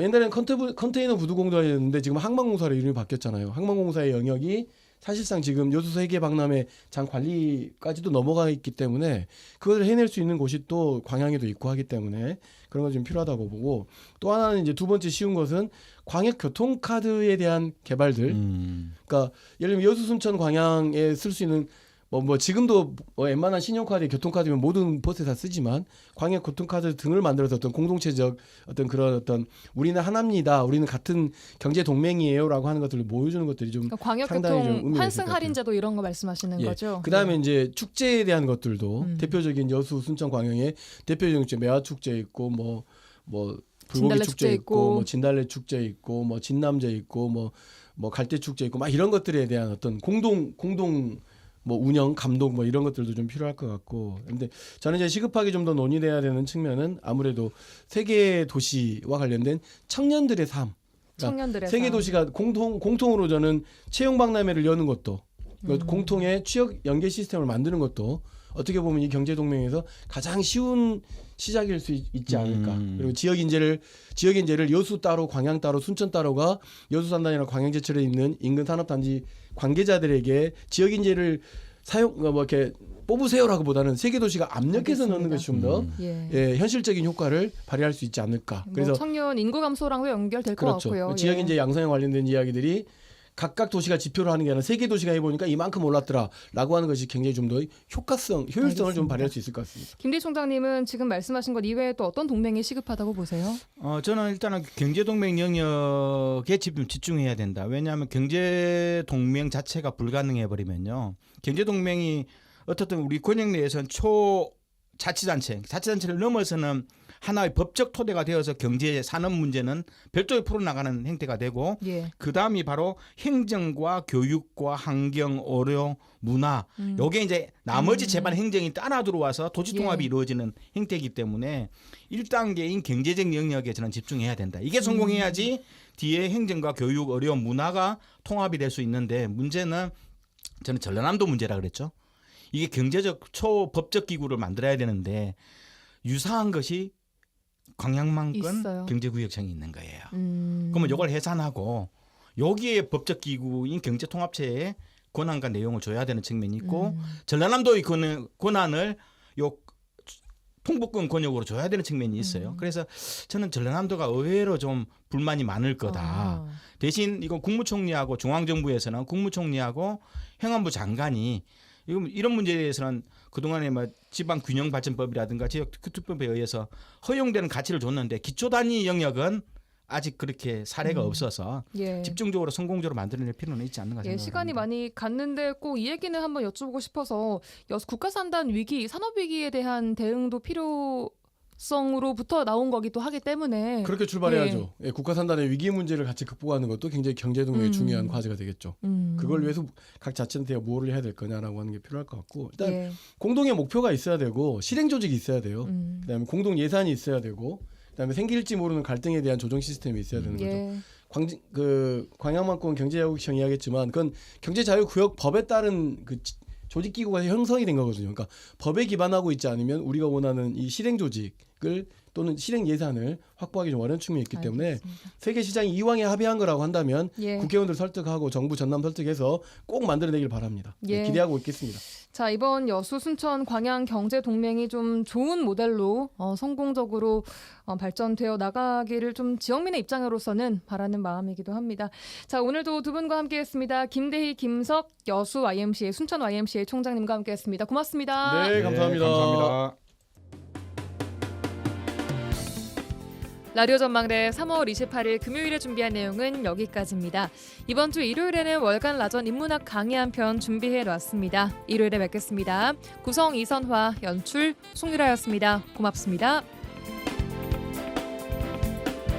[SPEAKER 6] 옛날에는 컨테이너 부두공사였는데 지금 항만공사로 이름이 바뀌었잖아요. 항만공사의 영역이 사실상 지금 여수 세계 박람회 장 관리까지도 넘어가 있기 때문에 그것을 해낼 수 있는 곳이 또 광양에도 있고 하기 때문에 그런 거 좀 필요하다고 보고 또 하나는 이제 두 번째 쉬운 것은 광역 교통카드에 대한 개발들. 그러니까 예를 들면 여수 순천 광양에 쓸 수 있는 뭐 지금도 웬만한 신용카드, 교통카드면 모든 버스에 다 쓰지만 광역 교통카드 등을 만들어서 어떤 공동체적 어떤 그런 어떤 우리는 하나입니다. 우리는 같은 경제 동맹이에요라고 하는 것들을 보여주는 것들이 좀
[SPEAKER 1] 그러니까 광역
[SPEAKER 6] 상당히 좀
[SPEAKER 1] 교통
[SPEAKER 6] 의미가
[SPEAKER 1] 환승
[SPEAKER 6] 있을 것
[SPEAKER 1] 할인제도 이런 거 말씀하시는
[SPEAKER 6] 예.
[SPEAKER 1] 거죠?
[SPEAKER 6] 그다음에
[SPEAKER 1] 네.
[SPEAKER 6] 이제 축제에 대한 것들도 대표적인 여수 순천 광양에 대표적인 축제 매화 축제 있고 뭐 불고기
[SPEAKER 1] 진달래
[SPEAKER 6] 축제
[SPEAKER 1] 축제
[SPEAKER 6] 있고
[SPEAKER 1] 있고.
[SPEAKER 6] 뭐 진달래 축제 있고 뭐 진남제 있고 뭐 갈대 축제 있고 막 이런 것들에 대한 어떤 공동 뭐 운영 감독 뭐 이런 것들도 좀 필요할 것 같고 근데 저는 이제 시급하게 좀 더 논의돼야 되는 측면은 아무래도 세계 도시와 관련된 청년들의 삶
[SPEAKER 1] 청년들의
[SPEAKER 6] 세계
[SPEAKER 1] 삶.
[SPEAKER 6] 도시가 공통으로 저는 채용 박람회를 여는 것도 공통의 취업 연계 시스템을 만드는 것도 어떻게 보면 이 경제 동맹에서 가장 쉬운 시작일 수 있지 않을까. 그리고 지역 인재를 여수 따로, 광양 따로, 순천 따로가 여수 산단이나 광양 제철에 있는 인근 산업단지 관계자들에게 지역 인재를 이렇게 뽑으세요라고보다는 세계 도시가 압력해서
[SPEAKER 1] 알겠습니다.
[SPEAKER 6] 넣는 것이 좀 더
[SPEAKER 1] 예.
[SPEAKER 6] 현실적인 효과를 발휘할 수 있지 않을까.
[SPEAKER 1] 그래서
[SPEAKER 6] 그래서
[SPEAKER 1] 청년 인구 감소랑도 연결될 것
[SPEAKER 6] 그렇죠.
[SPEAKER 1] 같고요.
[SPEAKER 6] 지역
[SPEAKER 1] 예.
[SPEAKER 6] 인재 양성에 관련된 이야기들이 각각 도시가 지표를 하는 게 아니라 세 개 도시가 해보니까 이만큼 올랐더라라고 하는 것이 굉장히 좀 더 효율성을 좀
[SPEAKER 1] 알겠습니다.
[SPEAKER 6] 발휘할 수 있을 것 같습니다.
[SPEAKER 1] 김대희 총장님은 지금 말씀하신 것 이외에 또 어떤 동맹이 시급하다고 보세요?
[SPEAKER 7] 저는 일단은 경제동맹 영역에 집중해야 된다. 왜냐하면 경제동맹 자체가 불가능해 버리면요. 경제동맹이 어떻든 우리 권역 내에서는 자치단체를 넘어서는 하나의 법적 토대가 되어서 경제 산업 문제는 별도의 풀어나가는 행태가 되고
[SPEAKER 1] 예.
[SPEAKER 7] 그 다음이 바로 행정과 교육과 환경, 의료, 문화 요게 이제 나머지 제반 행정이 따라 들어와서 도시 통합이
[SPEAKER 1] 예.
[SPEAKER 7] 이루어지는 행태이기 때문에 1단계인 경제적 영역에 저는 집중해야 된다. 이게 성공해야지 뒤에 행정과 교육, 의료, 문화가 통합이 될 수 있는데 문제는 저는 전라남도 문제라 그랬죠. 이게 경제적 초법적 기구를 만들어야 되는데 유사한 것이 광양만권
[SPEAKER 1] 있어요.
[SPEAKER 7] 경제구역청이 있는 거예요. 그러면 이걸 해산하고 여기에 법적 기구인 경제통합체에 권한과 내용을 줘야 되는 측면이 있고 전라남도의 권한을 요 통북권 권역으로 줘야 되는 측면이 있어요. 그래서 저는 전라남도가 의외로 좀 불만이 많을 거다. 대신 이건 국무총리하고 중앙정부에서는 국무총리하고 행안부 장관이 이런 문제에 대해서는 그동안에 뭐 지방균형발전법이라든가 지역특별법에 의해서 허용되는 가치를 줬는데 기초단위 영역은 아직 그렇게 사례가 없어서
[SPEAKER 1] 예.
[SPEAKER 7] 집중적으로 성공적으로 만들어낼 필요는 있지 않는가
[SPEAKER 1] 예,
[SPEAKER 7] 생각합니다.
[SPEAKER 1] 시간이 많이 갔는데 꼭 이 얘기는 한번 여쭤보고 싶어서 국가산단 위기, 산업위기에 대한 대응도 필요성으로부터 나온 거기도 하기 때문에
[SPEAKER 6] 그렇게 출발해야죠. 예, 국가산단의 위기 문제를 같이 극복하는 것도 굉장히 경제동맹의 중요한 과제가 되겠죠. 그걸 위해서 각 자치한테 뭐를 해야 될 거냐라고 하는 게 필요할 것 같고 일단
[SPEAKER 1] 예.
[SPEAKER 6] 공동의 목표가 있어야 되고 실행 조직이 있어야 돼요. 그다음에 공동 예산이 있어야 되고 그다음에 생길지 모르는 갈등에 대한 조정 시스템이 있어야 되는 거죠.
[SPEAKER 1] 예.
[SPEAKER 6] 광양만권 경제자유구역청 이야기했지만 그건 경제자유구역 법에 따른 그 조직 기구가 형성이 된 거거든요. 그러니까 법에 기반하고 있지 않으면 우리가 원하는 이 실행 조직을 또는 실행 예산을 확보하기 좀 어려운 측면이 있기 때문에
[SPEAKER 1] 알겠습니다.
[SPEAKER 6] 세계 시장이 이왕에 합의한 거라고 한다면
[SPEAKER 1] 예.
[SPEAKER 6] 국회의원들 설득하고 정부 전남 설득해서 꼭 만들어내길 바랍니다.
[SPEAKER 1] 예.
[SPEAKER 6] 기대하고 있겠습니다.
[SPEAKER 1] 자, 이번 여수 순천 광양 경제 동맹이 좀 좋은 모델로 성공적으로 발전되어 나가기를 좀 지역민의 입장으로서는 바라는 마음이기도 합니다. 자, 오늘도 두 분과 함께했습니다. 김대희, 김석 여수 YMCA 순천 YMCA 총장님과 함께했습니다. 고맙습니다.
[SPEAKER 6] 네, 감사합니다.
[SPEAKER 7] 감사합니다.
[SPEAKER 1] 라디오 전망대 3월 28일 금요일에 준비한 내용은 여기까지입니다. 이번 주 일요일에는 월간 라전 인문학 강의 한 편 준비해 놨습니다. 일요일에 뵙겠습니다. 구성 이선화, 연출 송유라였습니다. 고맙습니다.